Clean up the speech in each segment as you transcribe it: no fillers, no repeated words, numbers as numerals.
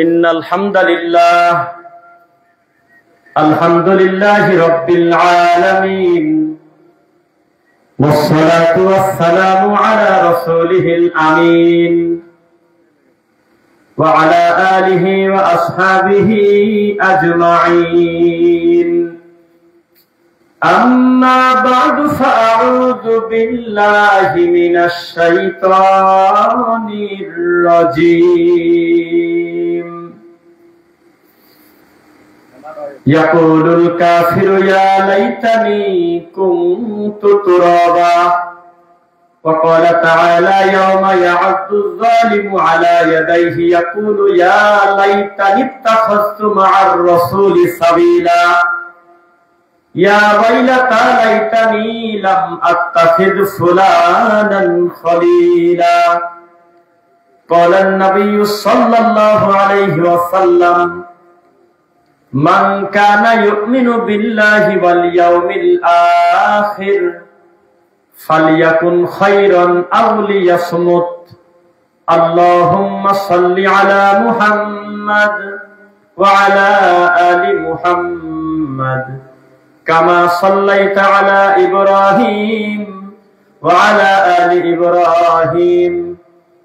إن الحمد لله رب العالمين والصلاة والسلام على رسوله الأمين وعلى آله وأصحابه أجمعين أما بعد فأعوذ بالله من الشيطان الرجيم يقول الكافر يا ليتني كنت ترابا وقال تعالى يوم يعض الظالم على يديه يقول يا ليتني اتخذت مع الرسول سبيلا يا ويلتى ليتني لم أتخذ فلانا خليلا قال النبي صلى الله عليه وسلم من كان يؤمن بالله واليوم الآخر فليكن خيرا أو ليصمت اللهم صل على محمد وعلى آل محمد كما صليت على إبراهيم وعلى آل إبراهيم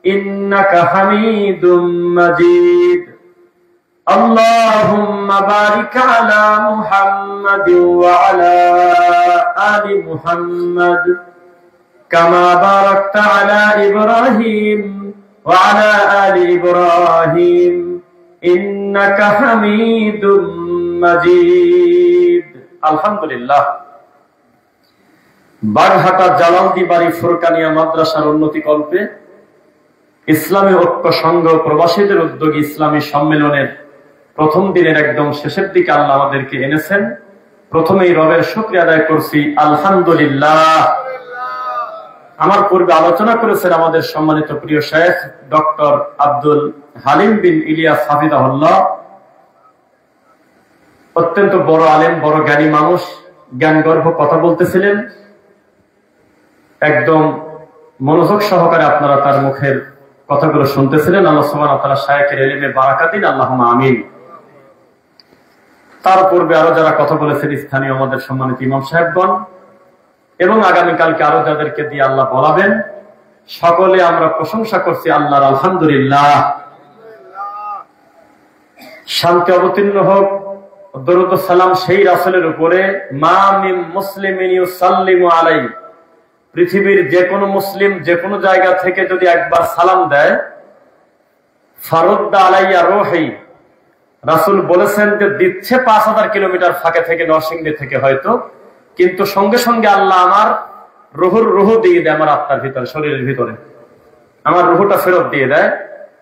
إنك حميد مجيد اللهم بارك على محمد وعلى آل محمد كما باركت على إبراهيم وعلى آل إبراهيم إنك حميد مجيد الحمد لله বারহাটা জালালদি বাড়ি ফুরকানিয়া মাদ্রাসার উন্নতি কল্পে ইসলামী ঐক্য সংঘ প্রবাসীদের উদ্যোগে ইসলামী সম্মেলনের প্রথম দিনের একদম শেষের দিকে আল্লাহ আমাদেরকে এনেছেন। প্রথমেই রবের শুকরিয়া আদায় করছি আলহামদুলিল্লাহ। আমার পূর্বে আলোচনা করেছেন আমাদের সম্মানিত প্রিয় শেখ ডক্টর আব্দুল হালিম বিন ইলিয়াস হাফিজাহুল্লাহ। অত্যন্ত বড় আলেম, বড় জ্ঞানী মানুষ, জ্ঞানগর্ভ কথা বলতেছিলেন। একদম মনোযোগ সহকারে আপনারা তার মুখের কথাগুলো শুনতেছিলেন। আল্লাহ সুবহানাহু ওয়া তাআলা শায়েখের ইলমে বারাকাত দিন, আল্লাহুম্মা আমিন। তার পূর্বে আরো যারা কথা বলেছেন স্থানীয় আমাদের সম্মানিত ইমাম সাহেবগণ এবং আগামীকালকে আরো যাদেরকে দিয়ে আল্লাহ বলাবেন, সকলে আমরা প্রশংসা করছি আল্লাহর আলহামদুলিল্লাহ। শান্তি অবতীর্ণ হোক, দরুদ ও সালাম সেই রাসূলের উপরে। মা মিন মুসলিমিন ইউসাল্লিমু আলাইহি, পৃথিবীর যে কোনো মুসলিম যে কোনো জায়গা থেকে যদি একবার সালাম দেয়, ফারুদ্দা আলাইয়া রূহি, রাসূল বলেছেন যে দিচ্ছে 5000 কিলোমিটার ফাঁকে থেকে, নরসিংদী থেকে হয়তো, কিন্তু সঙ্গে সঙ্গে আল্লাহ আমার রুহ দিয়ে দেয়, আমার আত্মার ভিতরে, শরীরের ভিতরে আমার রুহটা ফেরত দিয়ে দেয়।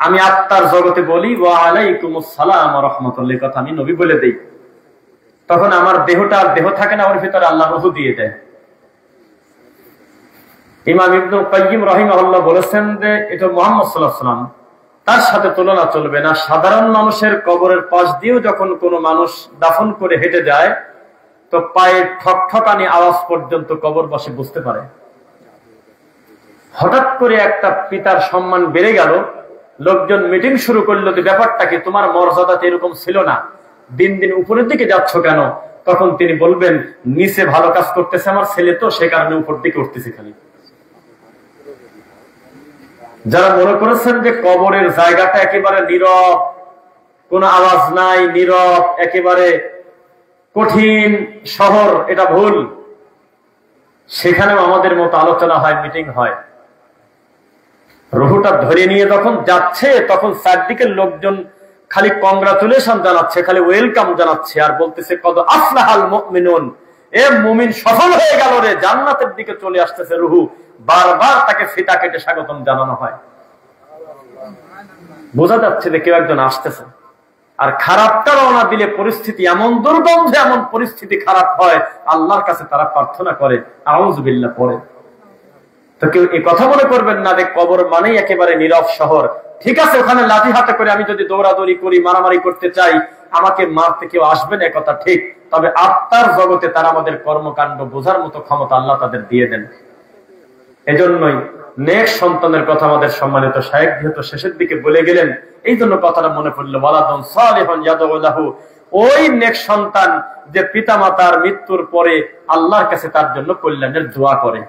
আমি আত্মার জগতে বলি ওয়া আলাইকুমুস সালাম ওয়া রাহমাতুল্লাহ, কথা আমি নবী বলে দেই। তখন আমার দেহটা আর দেহ থাকে না, ওর ভিতরে আল্লাহ রুহ দিয়ে দেয়। ইমাম ইবনুল কাইয়্যিম রাহিমাহুল্লাহ বলেছেন যে এটা মুহাম্মদ সাল্লাল্লাহু আলাইহি ওয়াসাল্লাম, তার সাথে তুলনা চলবে না। সাধারণ মানুষের কবরের পাশ দিয়েও যখন কোনো মানুষ দাফন করে হেঁটে যায়, তো পায়ের ঠকঠকানি আওয়াজ পর্যন্ত কবরবাসী বুঝতে পারে। হঠাৎ করে একটা পিতার সম্মান বেড়ে গেল, লোকজন মিটিং শুরু করলো যে ব্যাপারটা কি, তোমার মর্যাদা এরকম ছিল না, দিন দিন উপরের দিকে যাচ্ছ কেন? তখন তিনি বলবেন নিচে ভালো কাজ করতেছে আমার ছেলে, তো সে কারণে উপর দিকে উঠতেছে খালি। যারা মনে করেছেন যে কবরের জায়গাটা একেবারে নীরব, কোনো আওয়াজ নাই, নীরব, একেবারে কঠিন শহর, এটা ভুল। সেখানেও আমাদের মতো আলোচনা হয়, মিটিং হয়। রুহটা ধরে নিয়ে যখন যাচ্ছে, তখন চারদিকের লোকজন খালি কংগ্রাচুলেশন জানাচ্ছে, খালি ওয়েলকাম জানাচ্ছে, আর বলতেছে কদ আফলাহাল মুমিনুন, এ মুমিন সফল হয়ে গেল রে, জান্নাতের দিকে চলে আসতেছে রুহু। বারবার তাকে ফিতা কেটে স্বাগতম জানানো হয়। বোঝা যাচ্ছে যে কেউ একজন আসতেছে। আর খারাপটা রওনা দিলে পরিস্থিতি এমন দুর্গন্ধে, এমন পরিস্থিতি খারাপ হয়, আল্লাহর কাছে তারা প্রার্থনা করে, আউযু বিল্লাহ পড়ে। তো কেউ এই কথা মনে করবেন না যে কবর মানেই একেবারে নীরব শহর। ঠিক আছে, ওখানে লাঠি হাতে করে আমি যদি দৌড়াদৌড়ি করি, মারামারি করতে চাই, আমাকে মারতে কেউ আসবে না, কথা ঠিক। তবে আত্মার জগতে তারা আমাদের কর্মকাণ্ড বোঝার মতো ক্ষমতা আল্লাহ তাদের দিয়ে দেন। এজন্যই নেক সন্তানের কথা আমাদের সম্মানিত শায়েখ যেহেতু শেষের দিকে বলে গেলেন, এই জন্য কথাটা মনে পড়লো, ওয়ালাদুন সালিহুন ইয়াদউ লাহু, ওই নেক সন্তান যে পিতামাতার মৃত্যুর পরে আল্লাহর কাছে তার জন্য কল্যাণের দোয়া করে।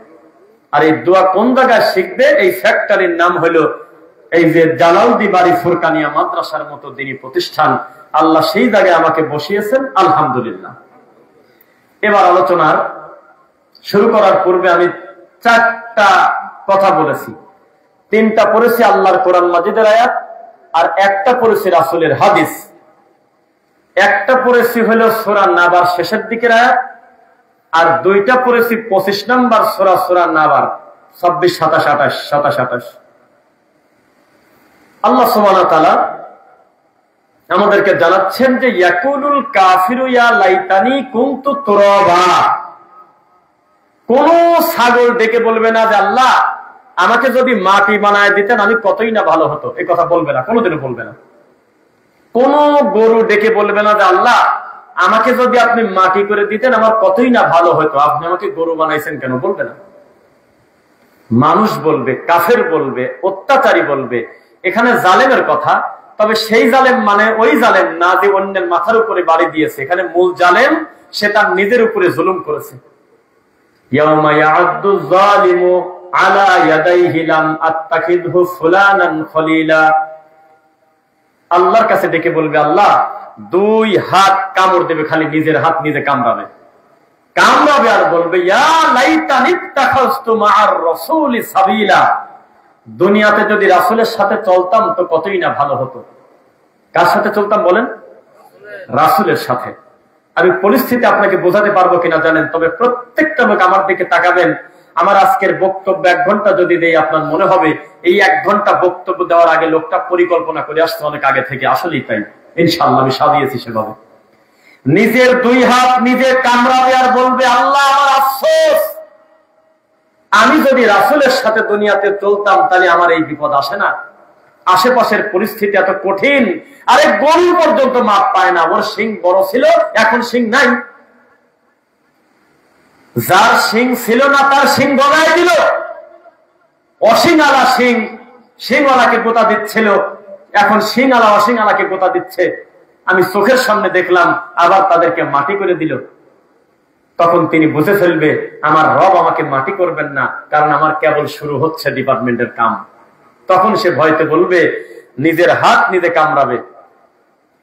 আর এই দোয়া কোন জায়গায় শিখবে? এই ফ্যাক্টরির নাম হলো এই যে জালালদি বাড়ি ফুরকানিয়া মাদ্রাসার মতো দিনী প্রতিষ্ঠান। আল্লাহ সেই জায়গায় আমাকে বসিয়েছেন, আলহামদুলিল্লাহ। এবার আলোচনার শুরু করার পূর্বে আমি 4টা কথা বলেছি। 3টা পড়েছি আল্লাহর কোরআন মাজিদের আয়াত, আর 1টা পড়েছি রাসূলের হাদিস, 1টা পড়েছি হলো সূরা নাবার শেষের দিকের আয়াত, আর 2টা পড়েছি 25 নম্বর সূরা নাবার 26, 27, 28। আল্লাহ সুবহানাহু ওয়া তাআলা আমাদেরকে জানাচ্ছেন যে ইয়াকুলুল কাফিরু ইয়া লাইতানি কুনতু তুরাবা। কোন ছাগল ডেকে বলবে না যে আল্লাহ আমাকে যদি মাটি বানায় দিতেন আমি কতই না ভালো হতো, এই কথা বলবে না, কোনোদিনও বলবে না। কোন গরু ডেকে বলবে না যে আল্লাহ আমাকে যদি আপনি মাটি করে দিতেন আমার কতই না ভালো হতো, আপনি আমাকে গরু বানাইছেন কেন, বলবে না। মানুষ বলবে, কাফের বলবে, অত্যাচারী বলবে। এখানে জালেমের কথা, তবে সেই জালেম মানে ওই জালেম না যে অন্যের মাথার উপরে বাড়ি দিয়েছে। এখানে মূল জালেম সে তার নিজের উপরে জুলুম করেছে। ইয়াউমা ইয়া'আদ্দু যালিমু আলা ইয়াদাইহি লাম আত্তাখিযহু ফুলানান খলিলা। আল্লাহর কাছে ডেকে বলবে আল্লাহ 2 হাত কামড় দেবে, খালি নিজের হাত নিজে কামড়াবে আর বলবে ইয়া লাইতানি ইত্তাখাযতু মা'আর রাসূলি সাবিলা। দুনিয়াতে যদি রাসূলের সাথে চলতাম তো কতই না ভালো হতো। কার সাথে চলতাম বলেন? রাসূলের সাথে। আমি পরিস্থিতি আপনাকে বোঝাতে পারবো কিনা জানেন, তবে প্রত্যেকটা লোক আমার দিকে তাকাবেন। আমার আজকের বক্তব্য 1 ঘন্টা যদি দেই, আপনার মনে হবে এই 1 ঘন্টা বক্তব্য দেওয়ার আগে লোকটা পরিকল্পনা করে আসছে অনেক আগে থেকে। আসলেই তাই, ইনশাআল্লাহ আমি সাজিয়েছি সেভাবে। নিজের 2 হাত নিজে কামড়াবে আর বলবে আল্লাহ আমার আফসোস, আমি যদি রাসূলের সাথে দুনিয়াতে চলতাম তাহলে আমার এই বিপদ আসে না। আশেপাশের পরিস্থিতি এত কঠিন, আরে গরু পর্যন্ত মাপ পায় না। ওর শিং বড় ছিল, এখন শিং নাই। যার শিং ছিল না তার শিং গলায় দিল। অশিংওয়ালা শিংওয়ালাকে গোতা দিচ্ছিল, এখন শিংওয়ালা অশিংওয়ালাকে গোতা দিচ্ছে। আমি চোখের সামনে দেখলাম, আবার তাদেরকে মাটি করে দিল। তখন তিনি বুঝে ফেলবে আমার রব আমাকে মাটি করবেন না, কারণ আমার কেবল শুরু হচ্ছে ডিপার্টমেন্টের কাম। তখন সে ভয়তে বলবে, নিজের হাত নিজে কামড়াবে।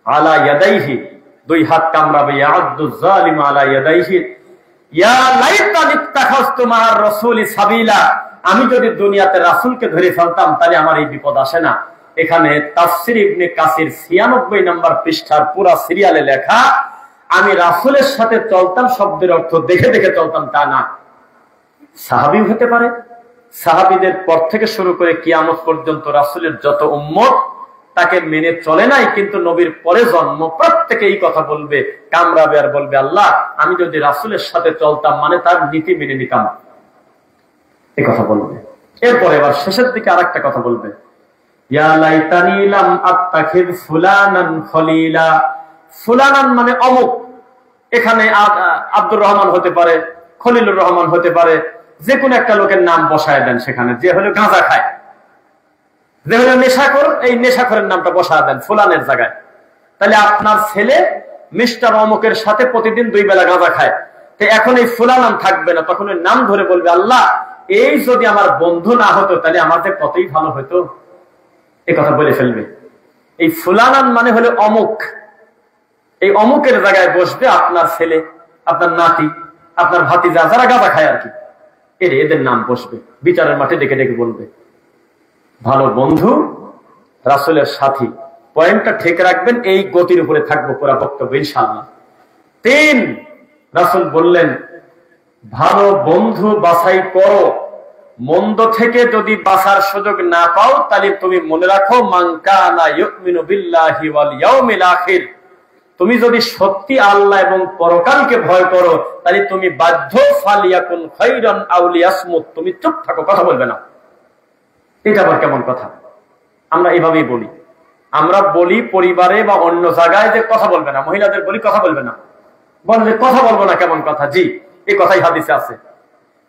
আলা ইয়াদাইহি, 2 হাত কামড়াবে। ইয়া'আদ্দু যালিমু আলা ইয়াদাইহি ইয়া লাইতানি ইত্তাখাযতু মা'আর রাসূলি সাবিলা। আমি যদি দুনিয়াতে রাসূলকে ধরে ফেলতাম তাহলে আমার এই বিপদ আসে না। এখানে তাফসীর ইবনে কাসির 96 নম্বর পৃষ্ঠার পুরা সিরিয়ালে লেখা, আমি রাসূলের সাথে চলতাম শব্দের অর্থ দেখে দেখে চলতাম তা না। সাহাবী হতে পারে, সাহাবীদের পর থেকে শুরু করে কিয়ামত পর্যন্ত রাসূলের যত উম্মত তাকে মেনে চলে নাই, কিন্তু নবীর পরে জন্ম প্রত্যেকে এই কথা বলবে, কামড়াবে আর বলবে আল্লাহ আমি যদি রাসূলের সাথে চলতাম, মানে তার নীতি মেনে নিতাম, এই কথা বলবে। এরপরে এবার শেষের দিকে আরেকটা কথা বলবে, ইয়া লাইতানি লাম আত্তাখিয ফুলানান খলিলা। ফুলানান মানে অমুক। এখানে আব্দুর রহমান হতে পারে, খলিলুর রহমান হতে পারে, যে কোনো একটা লোকের নাম বসায় দেন সেখানে। যে হলো গাঁজা খায়, যে হলো নেশাখোর, এই নেশাখোরের নামটা বসায় দেন ফুলানের জায়গায়। তাহলে আপনার ছেলে মিস্টার অমুকের সাথে প্রতিদিন 2 বেলা গাঁজা খায়, তো এখন এই ফুলানান থাকবে না। তখন ওই নাম ধরে বলবে আল্লাহ এই যদি আমার বন্ধু না হতো তাহলে আমার যে কতই ভালো হতো, এই কথা বলে ফেলবে। এই ফুলানান মানে হলো অমুক। এই অমুকের জায়গায় বসবে আপনার ছেলে, আপনার নাতি, আপনার ভাতিজা, যারা গাঁজা খায় আর কি, এদের নাম বসবে। বিচারের মাঠে ডেকে ডেকে বলবে। ভালো বন্ধু, রাসূলের সাথী, পয়েন্টটা ঠিক রাখবেন। এই গতির উপরে থাকবো পুরা বক্তব্য ইনশাআল্লাহ। 3, রাসূল বললেন ভালো বন্ধু বাছাই করো। মন্দ থেকে যদি বাঁচার সুযোগ না পাও তাহলে তুমি মনে রাখো মান কানা ইউমিনু বিল্লাহি ওয়াল ইয়াউমিল আখির। তুমি যদি সত্যি আল্লাহ এবং পরকালকে ভয় করো তাহলে তুমি বাধ্য ফালিয়াকুন খায়রান আও লিয়াসমুত, তুমি চুপ থাকো, কথা বলবে না। এটা আবার কেমন কথা? আমরা এভাবেই বলি। আমরা বলি পরিবারে বা অন্য জায়গায় যে কথা বলবে না, মহিলাদের বলি কথা বলবে না, বললে কথা বলবো না, কেমন কথা? জি, এই কথাই হাদিসে আছে।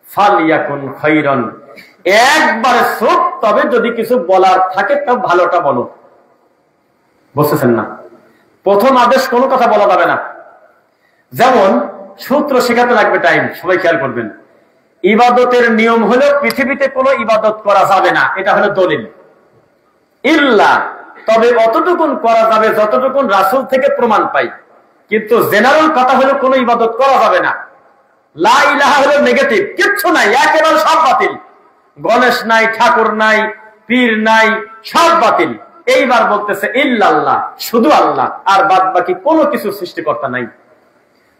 ফালিয়াকুন খায়রান, একবারে চুপ, তবে যদি কিছু বলার থাকে তা ভালোটা বলো। বুঝতেছেন না? প্রথম আদেশ কোনো কথা বলা যাবে না। যেমন সূত্র শেখাতে লাগবে টাইম, সবাই খেয়াল করবেন। ইবাদতের নিয়ম হলো পৃথিবীতে কোনো ইবাদত করা যাবে না, এটা হলো দলিল। ইল্লা, তবে অতটুকুন করা যাবে যতটুকুন রাসূল থেকে প্রমাণ পাই। কিন্তু জেনারেল কথা হলো কোনো ইবাদত করা যাবে না। লা ইলাহা হলো নেগেটিভ, কিচ্ছু নাই, একেবারে সব বাতিল। গণেশ নাই, ঠাকুর নাই, পীর নাই, সব বাতিল। এইবার বলতেছে ইল্লাল্লাহ, শুধু আল্লাহ, আর বাদ বাকি কোনো কিছু সৃষ্টিকর্তা নাই।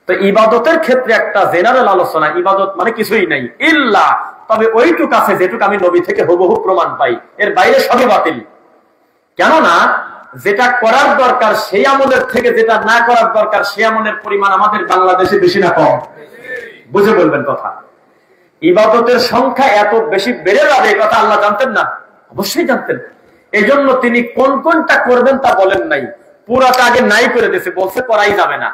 তো ইবাদতের ক্ষেত্রে একটা জেনারেল আলোচনা, ইবাদত মানে কিছুই নাই, ইল্লা তবে ওইটুক আছে যেটুক আমি নবী থেকে হুবহু প্রমাণ পাই, এর বাইরে সবই বাতিল। কেননা যেটা করার দরকার সেই আমলের থেকে যেটা না করার দরকার সেই আমলের পরিমাণ আমাদের বাংলাদেশে বেশি না কম? বুঝে বলবেন কথা। ইবাদতের সংখ্যা এত বেশি বেড়ে যাবে এই কথা আল্লাহ জানতেন না? অবশ্যই জানতেন। এই জন্য তিনি কোন কোনটা করবেন তা বলেন নাই, পুরাটা আগে নাই করে দিয়েছে, বলছে করাই যাবে না।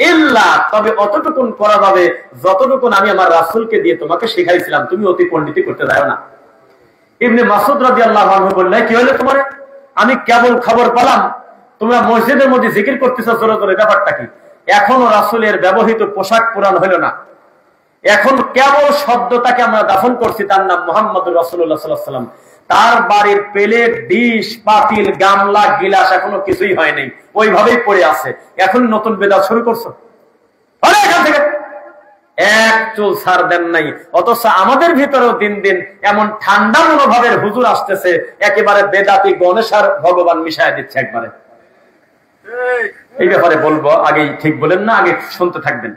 ইল্লা, তবে অতটুকুন করা যাবে যতটুকুন আমি আমার রাসূলকে দিয়ে তোমাকে শিখাইছিলাম, তুমি অতি পণ্ডিতি করতে যাও না। ইবনে মাসউদ রাদিয়াল্লাহু আনহু বললেন, কি হলো তোমার? আমি কেবল খবর পেলাম তোমরা মসজিদের মধ্যে জিকির করতেছ জোরে জোরে, ব্যাপারটা কি? এখনো রাসূলের ব্যবহৃত পোশাক পুরান হইল না, এখন কেবল শব্দটাকে আমরা দাফন করছি, তার নাম মুহাম্মদুর রাসূলুল্লাহ সাল্লাল্লাহু আলাইহি ওয়াসাল্লাম। তার বাড়ির প্লেট, ডিশ, পাতিল, গামলা, গিলাস এখনো কিছুই হয় নাই, ওইভাবেই পড়ে আছে। এখন নতুন বেদাত শুরু করছো, এখান থেকে এক চুল ছাড় দেন নাই। অথচ আমাদের ভিতরেও দিন দিন এমন ঠান্ডা মনোভাবের হুজুর আসতেছে, একেবারে বেদাতি গণেশ আর ভগবান মিশায় দিচ্ছে একবারে। এই ব্যাপারে বলবো, আগেই ঠিক বলেন না, আগে শুনতে থাকবেন।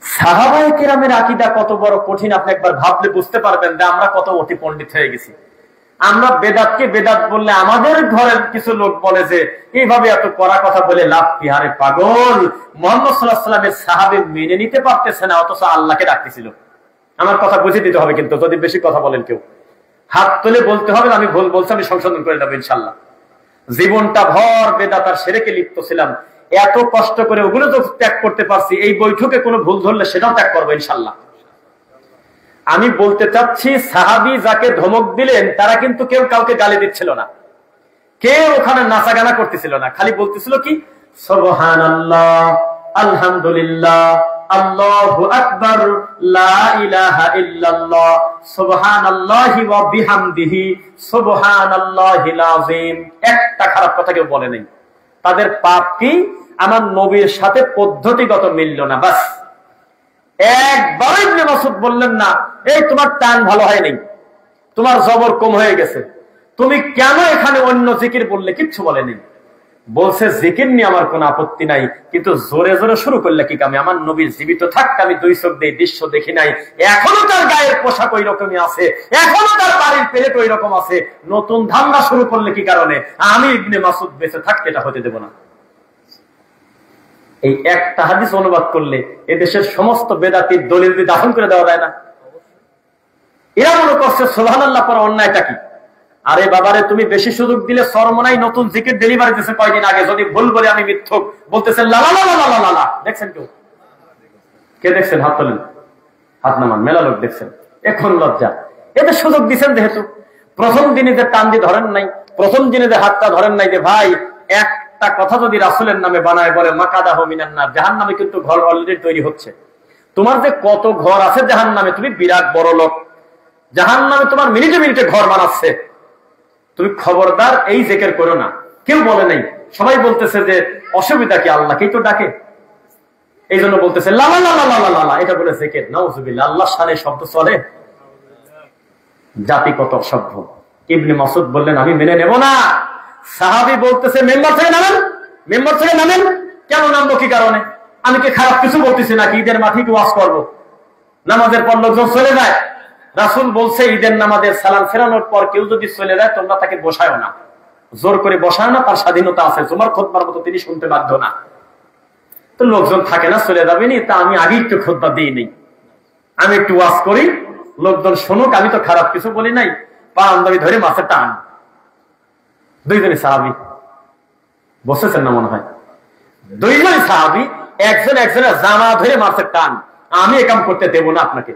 সাহাবায়ে কেরামের আকীদা কত বড় কঠিন আপনি একবার ভাবলে বুঝতে পারবেন যে আমরা কত অতি পণ্ডিত হয়ে গেছি। আমরা বেদাতকে বেদাত বললে আমাদের ঘরের কিছু লোক বলে যে এইভাবে এত কড়া কথা বলে লাভ কি? আরে পাগল, মুহাম্মদ সাল্লাল্লাহু আলাইহি ওয়াসাল্লামের সাহাবী মেনে নিতে পারতেছে না, অথচ আল্লাহকে ডাকতেছিল। আমার কথা বুঝে দিতে হবে, কিন্তু যদি বেশি কথা বলেন কেউ হাত তুলে বলতে হবে, আমি ভুল বলছি, আমি সংশোধন করে দেবো ইনশাআল্লাহ। জীবনটা ভর বেদাত আর শিরকে লিপ্ত ছিলাম, এত কষ্ট করে ওগুলো তো ত্যাগ করতে পারছি, এই বৈঠকে কোনো ভুল ধরলে সেটাও ত্যাগ করবো ইনশাআল্লাহ। আমি বলতে চাচ্ছি, সাহাবী যাকে ধমক দিলেন তারা কিন্তু কেউ কাউকে গালি দিচ্ছিল না, কেউ ওখানে নাচা গানা করতেছিল না, খালি বলতেছিল কি সুবহানাল্লাহ, আলহামদুলিল্লাহ, আল্লাহু আকবার, লা ইলাহা ইল্লাল্লাহ, সুবহানাল্লাহি ওয়া বিহামদিহি, সুবহানাল্লাহিল আযীম। একটা খারাপ কথা কেউ বলে নাই। তাদের পাপ কি? আমার নবীর সাথে পদ্ধতিগত মিলল না, বাস। একবার ইবনে মাসউদ বললেন না, এই তোমার টান ভালো হয় নাই, তোমার জবর কম হয়ে গেছে, তুমি কেন এখানে অন্য জিকির বললে? কিচ্ছু বলেনি। বলছে জিকির নিয়ে আমার কোনো আপত্তি নাই, কিন্তু জোরে জোরে শুরু করলে কি কামে? আমার নবীর জীবিত থাকতে আমি দুই চোখ দিয়ে দৃশ্য দেখি নাই, এখনো তার গায়ের পোশাক ওই রকমই আছে, এখনো তার বাড়ির প্লেট ওই রকম আছে, নতুন ধান্দা শুরু করলে কি কারণে? আমি ইবনে মাসউদ বেঁচে থাকতে এটা হতে দেব না। এই একটা হাদিস অনুবাদ করলে এদেশের সমস্ত বেদাতির দলিল দিয়ে দাফন করে দেওয়া যায় না? এরা মনে করছে সুবহানাল্লাহ পড়া অন্যায়টা কি? আরে বাবারে, তুমি বেশি সুযোগ দিলে সরমনাই নতুন জিকির ডেলিভারি দিয়েছে কয়দিন আগে, যদি ভুল বলে আমি মিথ্যক বলতেছেন লা লা লা লা লা লা। দেখছেন কেউ? কে দেখছেন? হাত তোলেন, হাত নামান, মেলা লোক দেখছেন। এখন লজ্জা, এতে সুযোগ দিচ্ছেন যেহেতু। প্রথম দিনে যে টান দিয়ে ধরেন নাই, প্রথম দিনে যে হাতটা ধরেন নাই, যে ভাই একটা কথা যদি রাসূলের নামে বানায় বলে মাকাদাহু মিনান নার, জাহান্নামে কিন্তু ঘর অলরেডি তৈরি হচ্ছে। তোমার যে কত ঘর আছে জাহান্নামে, তুমি বিরাট বড় লোক, জাহান্নামে তোমার মিনিটে মিনিটে ঘর বানাচ্ছে, তুমি খবরদার এই জিকির করো না। কেউ বলে নাই, সবাই বলতেছে যে অসুবিধা কি, আল্লাহকেই তো ডাকে, এই জন্য বলতেছে লা লা লা লা লা লা, এটা বলে জিকির। নাউযুবিল্লাহ, আল্লাহর শানে শব্দ চলে? জাতি কত অসভ্য। ইবনে মাসউদ বললেন আমি মেনে নেব না। সাহাবী বলতেছে মেম্বার থেকে নামেন, মেম্বার থেকে নামেন। কেন নামবো? কি কারণে? আমি কি খারাপ কিছু বলতেছি নাকি? ঈদের মাঠে কি ওয়াজ করবো? নামাজের পর লোকজন চলে যায়, রাসূল বলছে ঈদের নামাজের সালাম ফেরানোর পর কেউ যদি চলে যায় তোমরা তাকে বসায়ও না, জোর করে বসায় না, তার স্বাধীনতা আছে, তোমার খুতবার মতো তিনি শুনতে বাধ্য না। তো লোকজন থাকে না, চলে যাবে নি, তা আমি আগে একটু খুতবা দিই নেই, আমি একটু ওয়াজ করি, লোকজন শুনুক, আমি তো খারাপ কিছু বলি নাই। পা আন্দাবি ধরে মাছে টান, দুইজনই সাহাবী, বসেছেন না মনে হয়, দুইজনই সাহাবী, একজন একজনের জামা ধরে মাছে টান, আমি এ কাম করতে দেব না আপনাকে।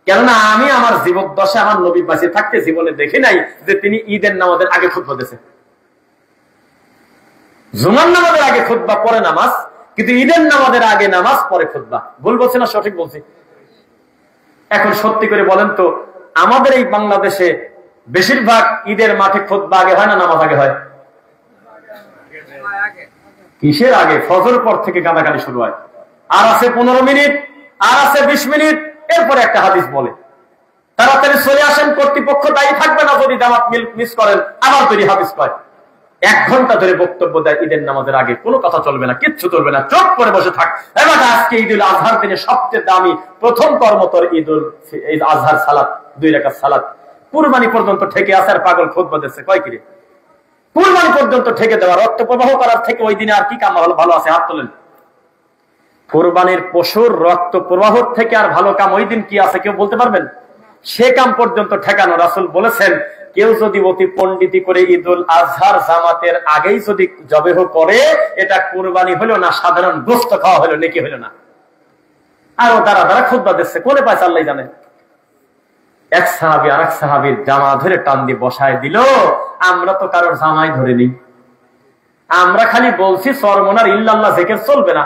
কেননা আমি আমার জীবদ্দশা আমার নবী পাশে থাকতে জীবনে দেখি নাই যে তিনি ঈদের নামাজের আগে খুতবা দিয়েছে। জুমার নামাজের আগে খুতবা পরে নামাজ, কিন্তু ঈদের নামাজের আগে নামাজ পরে খুতবা। ভুল বলছি না সঠিক বলছি? এখন সত্যি করে বলেন তো, আমাদের এই বাংলাদেশে বেশিরভাগ ঈদের মাঠে খুতবা আগে হয় না নামাজ আগে হয়? কিসের আগে? ফজর পর থেকে গালাগালি শুরু হয়, আর আছে 15 মিনিট, আর আছে 20 মিনিট, এরপরে একটা হাদিস বলে তাড়াতাড়ি চলে আসেন, কর্তৃপক্ষ দায়ী থাকবে না যদি জামাত মিস করেন, আবার তৈরি হাদিস পায়। 1 ঘন্টা ধরে বক্তব্য দেয় ঈদের নামাজের আগে, কোনো কথা চলবে না, কিচ্ছু চলবে না, চোখ করে বসে থাক। এবার আজকে ঈদুল আজহার দিনে সবচেয়ে দামি প্রথম কর্মতর ঈদুল আজহার সালাত, 2 রাকাত সালাত, কুরবানি পর্যন্ত ঠেকে আসার পাগল খুতবা দিচ্ছে। কয় কিরে কুরবানি পর্যন্ত ঠেকে দেওয়া, রক্ত প্রবাহ করার থেকে ওই দিনে আর কি কাম ভালো আছে? হাত তোলেন। কোরবানির পশুর রক্ত প্রবাহ থেকে আর ভালো কাম ওই দিন কি আছে কেউ বলতে পারবেন? সে কাম পর্যন্ত ঠেকানো। রাসূল বলেছেন, কেউ যদি অতি পণ্ডিতি করে ঈদুল আজহার জামাতের আগেই যদি জবেহ করে, এটা কুরবানি হলো না, সাধারণ গোশত খাওয়া হলো, নাকি হলো না। আর ও দ্বারা দ্বারা খুতবা দিচ্ছে, কোনে পাইছে আল্লাহ জানে। এক সাহাবী আর এক সাহাবীর জামা ধরে টান দিয়ে বসায় দিল। আমরা তো কারোর জামাই ধরেনি, আমরা খালি বলছি সরমনার ইল্লাল্লাহ জিকির চলবে না,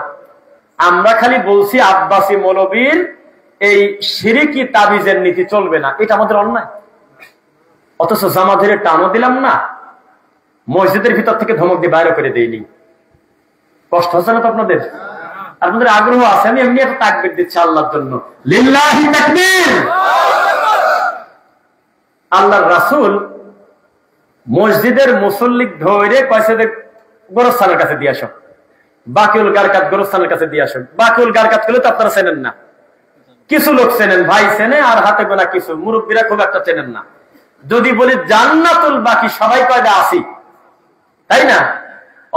আমরা খালি বলছি আব্বাসী মৌলবীর এই শিরকি তাবিজের নীতি চলবে না, এটা আমাদের অন্যায়। অথচ জামা ধরে টানও দিলাম না, মসজিদের ভিতর থেকে ধমক দিয়ে বাইরে করে দেয়নি। কষ্ট হচ্ছে না তো আপনাদের? আপনাদের আগ্রহ আছে? আমি এমনি একটা তাকবীর দিচ্ছি আল্লাহর জন্য, লিল্লাহি তাকবীর। আল্লাহর রাসূল মসজিদের মুসল্লি ধরে কয়েছে যে গোরস্থানের কাছে দিয়ে আসো, বাকিউল গারকাত গোরস্থানের কাছে দিয়ে আসো। বাকিউল গারকাত হলে তো আপনারা চেনেন না, কিছু লোক চেনেন, ভাই চেনে, আর হাতে গোনা কিছু মুরব্বীরা খুব একটা চেনেন না। যদি বলি জান্নাতুল বাকি, সবাই কয়টা আসি, তাই না?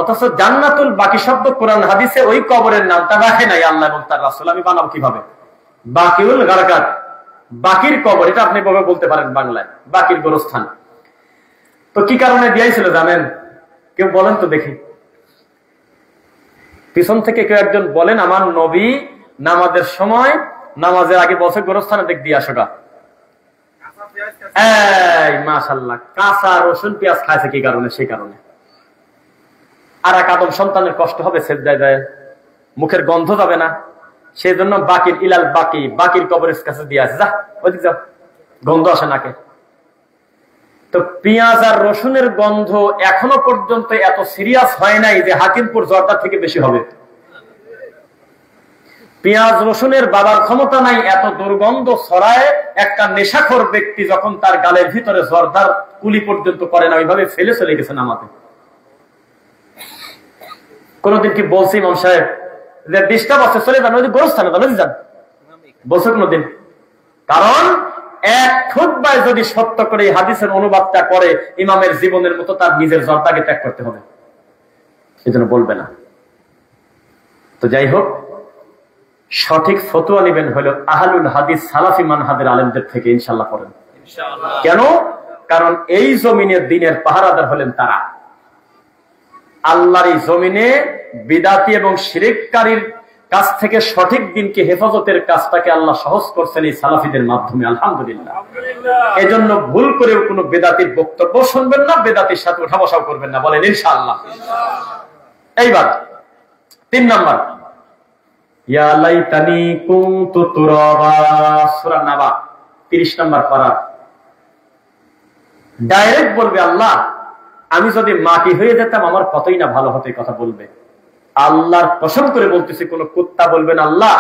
অথচ জান্নাতুল বাকি শব্দ কোরআন হাদিসে ওই কবরের নামটা রাখে নাই আল্লাহ এবং তার রাসূল। আমি বানাবো কিভাবে? বাকিউল গারকাত, বাকির কবর, এটা আপনি ভাবে বলতে পারেন বাংলায়, বাকির গোরস্থান। তো কি কারণে দিয়েছিল জানেন? কেউ বলেন তো দেখি। পিছন থেকে কেউ একজন বলেন, আমার নবী নামাজের সময় নামাজের আগে বসে গোরস্থানে দিক দিয়ে আসোটা। এই মাশাআল্লাহ, কাঁচা রসুন পেঁয়াজ খাইছে কি কারণে? সেই কারণে। আর এক আদম সন্তানের কষ্ট হবে, সেজদায় যায়, মুখের গন্ধ যাবে না, সেই জন্য বাকির ইলাল বাকি, বাকির কবরের কাছে দিয়ে আসে, যা ওইদিক যাও, গন্ধ আসে নাকে। তো পেঁয়াজ আর রসুনের গন্ধ এখনো পর্যন্ত এত সিরিয়াস হয় নাই যে হাকিমপুর জর্দা থেকে বেশি হবে। পেঁয়াজ রসুনের বাবার ক্ষমতা নাই, এত দুর্গন্ধ ছড়ায় একটা নেশাখোর ব্যক্তি যখন তার গালের ভিতরে জর্দার কুলি পর্যন্ত করে না, ওইভাবে ফেলে চলে গেছে নামাতে। কোনদিন কি বলছি ইমাম সাহেব যে ডিস্টার্ব আছে, চলে যান, ওই গোরস্থানে যান, বলছে কোনদিন? কারণ এক খুতবায় যদি সত্য করে এই হাদিসের অনুবাদটা করে, ইমামের জীবনের মতো তার নিজের জর্দাকে ত্যাগ করতে হবে, এজন্য বলবে না। তো যাই হোক, সঠিক ফতোয়া নেবেন হলো আহলুল হাদিস সালাফি মানহাজের আলেমদের থেকে, ইনশাআল্লাহ পড়েন। কেন? কারণ এই জমিনের দিনের পাহারাদার হলেন তারা। আল্লাহর এই জমিনে বিদাতি এবং শিরককারীর কাছ থেকে সঠিক দিনকে হেফাজতের কাজটাকে আল্লাহ সহজ করছেন এই সালাফিদের মাধ্যমে, আলহামদুলিল্লাহ। এজন্য ভুল করেও কোনো বেদাতির বক্তব্য শুনবেন না, বেদাতির সাথে উঠা বসাও করবেন না, বলেন ইনশাআল্লাহ। এইবার 3 নাম্বার, ইয়া লাইতানি কুনতু তুরাবা, সূরা নাবা 30 নাম্বার পারা। ডাইরেক্ট বলবে, আল্লাহ আমি যদি মাটি হয়ে যেতাম আমার কতই না ভালো হতো, কথা বলবে। আল্লাহর কসম করে বলতেছি, কোন কুত্তা বলবে না আল্লাহ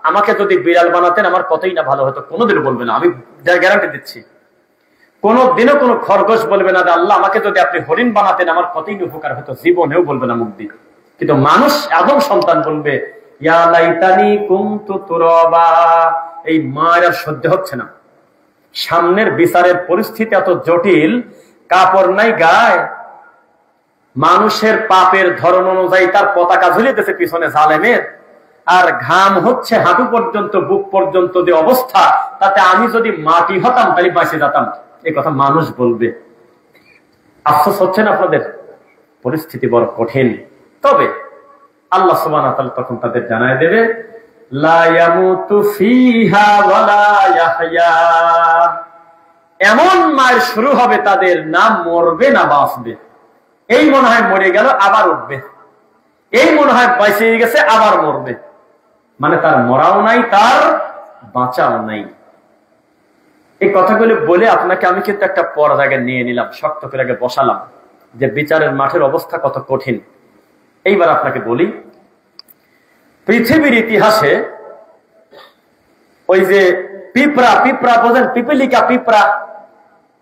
আমাকে যদি বিড়াল বানাতেন আমার কতই না ভালো হতো, কোনোদিনও বলবে না, আমি গ্যারান্টি দিচ্ছি। কোনোদিনও কোনো খরগোশ বলবে না যে আল্লাহ আমাকে যদি আপনি হরিণ বানাতেন আমার কতই না উপকার হতো, জীবনেও বলবে না মুখ দিয়ে। কিন্তু মানুষ, আদম সন্তান বলবে ইয়া লাইতানি কুনতু তুরাবা। এই মায়ের আর সহ্য হচ্ছে না, সামনের বিচারের পরিস্থিতি এত জটিল, কাপড় নাই গায়ে, মানুষের পাপের ধরন অনুযায়ী তার পতাকা ঝুলিতেছে পিছনে জালেমের, আর ঘাম হচ্ছে হাঁটু পর্যন্ত, বুক পর্যন্ত যে অবস্থা, তাতে আমি যদি মাটি হতাম তাহলে বাঁচে যেতাম, এই কথা মানুষ বলবে। আফসোস হচ্ছে না আপনাদের? পরিস্থিতি বড় কঠিন। তবে আল্লাহ সুবহানাহু ওয়া তাআলা তখন তাদের জানায় দেবে, লা ইয়ামুতু ফিহা ওয়ালা ইয়াহইয়া। এমন মায়ের শুরু হবে তাদের, না মরবে না বাঁচবে। এই মনে হয় মরে গেল আবার উঠবে, এই মনে হয় বেঁচে গেছে আবার মরবে। মানে তার মরাও নাই, তার বাঁচাও নাই। এই কথাগুলো বলে আপনাকে আমি কিন্তু একটা পর্দায় নিয়ে নিলাম, শক্ত করে আগে বসালাম যে বিচারের মাঠের অবস্থা কত কঠিন। এইবার আপনাকে বলি, পৃথিবীর ইতিহাসে ওই যে পিঁপড়া বোঝেন, পিপিলিকা পিঁপড়া,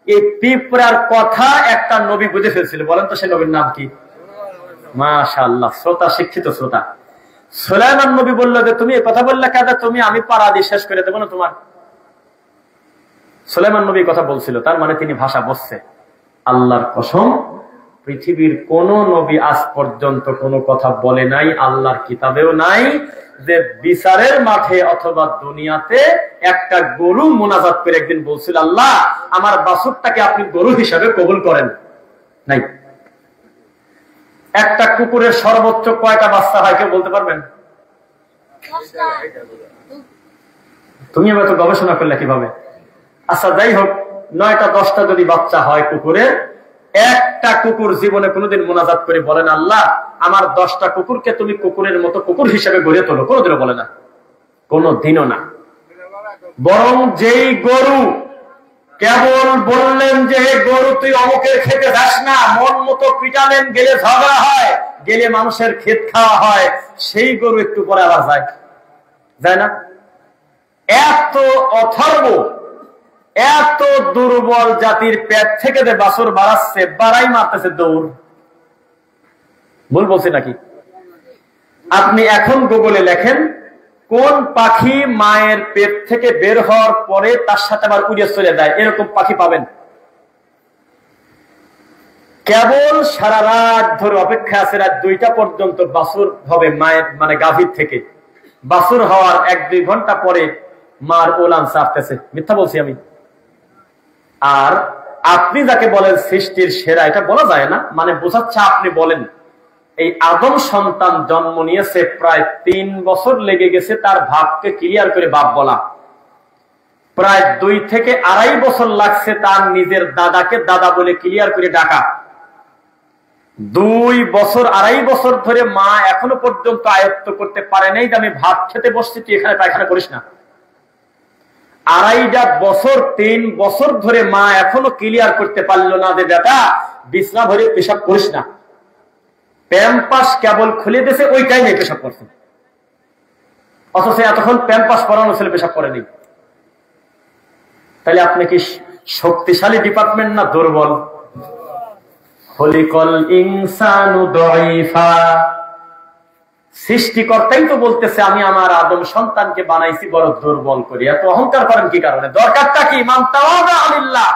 এই পিঁপড়ার কথা একটা নবী বুঝে ফেলছিল। বলেন তো সে নবীর নাম কি? মাশাআল্লাহ, শ্রোতা, শিক্ষিত শ্রোতা। সুলাইমান নবী বলল যে তুমি এই কথা বললে কাজে, তুমি আমি পারা দিয়ে শেষ করে দেবো না তোমার। সুলাইমান নবী কথা বলছিল, তার মানে তিনি ভাষা বসছে। আল্লাহর কসম, পৃথিবীর কোন নবী আজ পর্যন্ত কোনো কথা বলে নাই, আল্লাহর কিতাবেও নাই, যে বিচারের মাঠে অথবা দুনিয়াতে একটা গরু মুনাজাত করে একদিন বলছিল আল্লাহ আমার বাছুরটাকে আপনি গরু হিসাবে কবুল করেন। নাই। একটা কুকুরের সর্বোচ্চ কয়টা বাচ্চা হয় কেউ বলতে পারবেন? তুমি এবার তো গবেষণা করলে কিভাবে? আচ্ছা যাই হোক, 9টা 10টা যদি বাচ্চা হয় কুকুরের, একটা কুকুর জীবনে কোনোদিন মুনাজাত করে বলেন আল্লাহ আমার 10টা কুকুরকে তুমি কুকুরের মতো কুকুর হিসেবে গড়ে তোলো? কোনোদিনও বলে না, কোনোদিনও না। বরং যেই গরু কেবল বললেন যে গরু তুই অমুকের খেতে যাস না, মন মতো পিটালেন, গেলে ঝগড়া হয়, গেলে মানুষের ক্ষেত খাওয়া হয়, সেই গরু একটু পরে আবার যায় না? এত অথর্ব, এত দুর্বল জাতির পেট থেকে যে বাছুর বাড়াচ্ছে, বাড়াই মারতেছে দৌড়। ভুল বলছি নাকি? আপনি এখন গুগলে লেখেন কোন পাখি মায়ের পেট থেকে বের হওয়ার পরে তার সাথে আবার উড়ে চলে যায়, এরকম পাখি পাবেন? কেবল সারা রাত ধরে অপেক্ষা আছে, রাত 2টা পর্যন্ত বাছুর হবে মায়ের, মানে গাভীর থেকে বাছুর হওয়ার 1-2 ঘন্টা পরে মার ওলান চাপতেছে। মিথ্যা বলছি আমি? আর আপনি যাকে বলেন সৃষ্টির সেরা, এটা বলা যায় না, মানে বোঝাচ্ছে আপনি বলেন এই আদম সন্তান জন্ম নিয়েছে, প্রায় 3 বছর লেগে গেছে তার ভাবকে ক্লিয়ার করে বাপ বলা। প্রায় 2 থেকে 2.5 বছর লাগছে তার নিজের দাদাকে দাদা বলে ক্লিয়ার করে ডাকা। 2 বছর 2.5 বছর ধরে মা এখনো পর্যন্ত আয়ত্ত করতে পারে নাই যে আমি ভাত খেতে বসছি, তুই এখানে পায়খানা করিস না। 2.5 বছর 3 বছর ধরে মা এখনো ক্লিয়ার করতে পারলো না যে বেটা বিছনা ভরে পেশাব করিস না। প্যাম্পাস কেবল খুলে দিয়েছে, ওই টাইমে পেশাব করছে, অথচ এতক্ষণ প্যাম্পাস পরানো ছেলে পেশাব করেনি। তাহলে আপনি কি শক্তিশালী ডিপার্টমেন্ট না দুর্বল? খলিকল ইনসানু দাইফা, সৃষ্টিকর্তাই তো বলতেছে আমি আমার আদম সন্তানকে বানাইছি বড় দুর্বল করি। এত অহংকার করেন কি কারণে? দরকারটা কি? মান তাওয়াদা আলিল্লাহ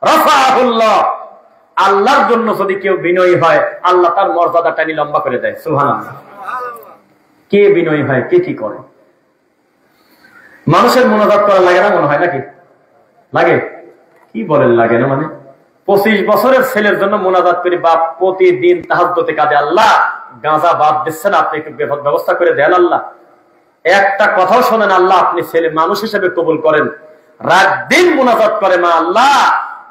রাফাহুল্লাহ। আল্লাহর জন্য যদি কেউ বিনয়ী হয়, আল্লাহ তার মর্যাদাটা লম্বা করে দেয়। সুবহানাল্লাহ। কে বিনয়ী হয়, কে কি করে? মানুষের মুনাজাত করা লাগে না মনে হয় নাকি? লাগে? কি বলেন লাগে না? মানে 25 বছরের ছেলের জন্য মুনাজাত করি, বাপ প্রতিদিন তাহাজ্জুদে কাঁদে, আল্লাহ গাঁজা বাদ দিচ্ছেন, আপনি একটু ব্যবস্থা করে দেন আল্লাহ। একটা কথাও শোনেন আল্লাহ, আপনি ছেলে মানুষ হিসেবে কবুল করেন। রাত দিন মুনাজাত করে, মা আল্লাহ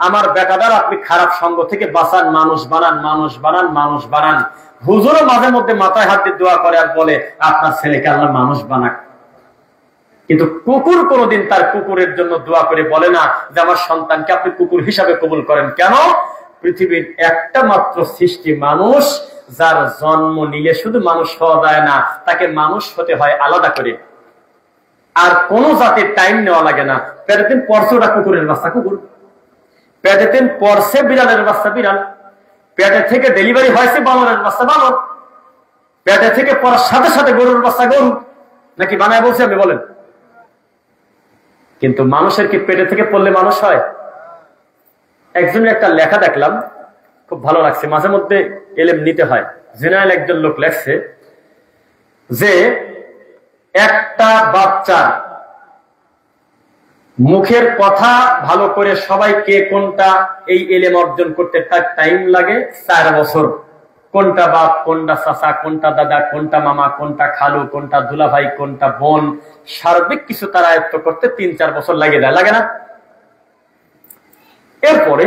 আমার বেটাদার আপনি খারাপ সঙ্গ থেকে বাঁচান, মানুষ বানান, মানুষ বানান, মানুষ বানান। হুজুরও মাঝে মধ্যে মাথায় হাত দিয়ে দোয়া করে আর বলে আপনার ছেলেকে আল্লাহ মানুষ বানাক। কিন্তু কুকুর কোনদিন তার কুকুরের জন্য দোয়া করে বলে না যে আমার সন্তানকে আপনি কুকুর হিসাবে কবুল করেন। কেন? পৃথিবীর একটা মাত্র সৃষ্টি মানুষ, যার জন্ম নিলে শুধু মানুষ হওয়া যায় না, তাকে মানুষ হতে হয় আলাদা করে। আর কোন জাতির টাইম নেওয়া লাগে না। পেটের দিন পরছে ওটা কুকুরের বাচ্চা কুকুর, পেটের দিন পরছে বিড়ালের বাচ্চা বিড়াল, পেটে থেকে ডেলিভারি হয়েছে বানরের বাচ্চা বানর, পেটে থেকে পড়ার সাথে সাথে গরুর বাচ্চা গরু। নাকি বানায় বলছি আমি? বলেন। কিন্তু মানুষের কি পেটে থেকে পড়লে মানুষ হয়? একজনের একটা লেখা দেখলাম, খুব ভালো লাগছে, মাঝে মধ্যে এলেম নিতে হয়। জেনারেল একজন লোক লেখছে যে একটা বাচ্চার মুখের কথা ভালো করে সবাই কে কোনটা এই এলেম অর্জন করতে তার টাইম লাগে 4 বছর। কোনটা বাপ, কোনটা চাচা, কোনটা দাদা, কোনটা মামা, কোনটা খালু, কোনটা দুলাভাই, কোনটা বোন, সার্বিক কিছু তারা আয়ত্ত করতে 3-4 বছর লাগে দেয়, লাগে না? এরপরে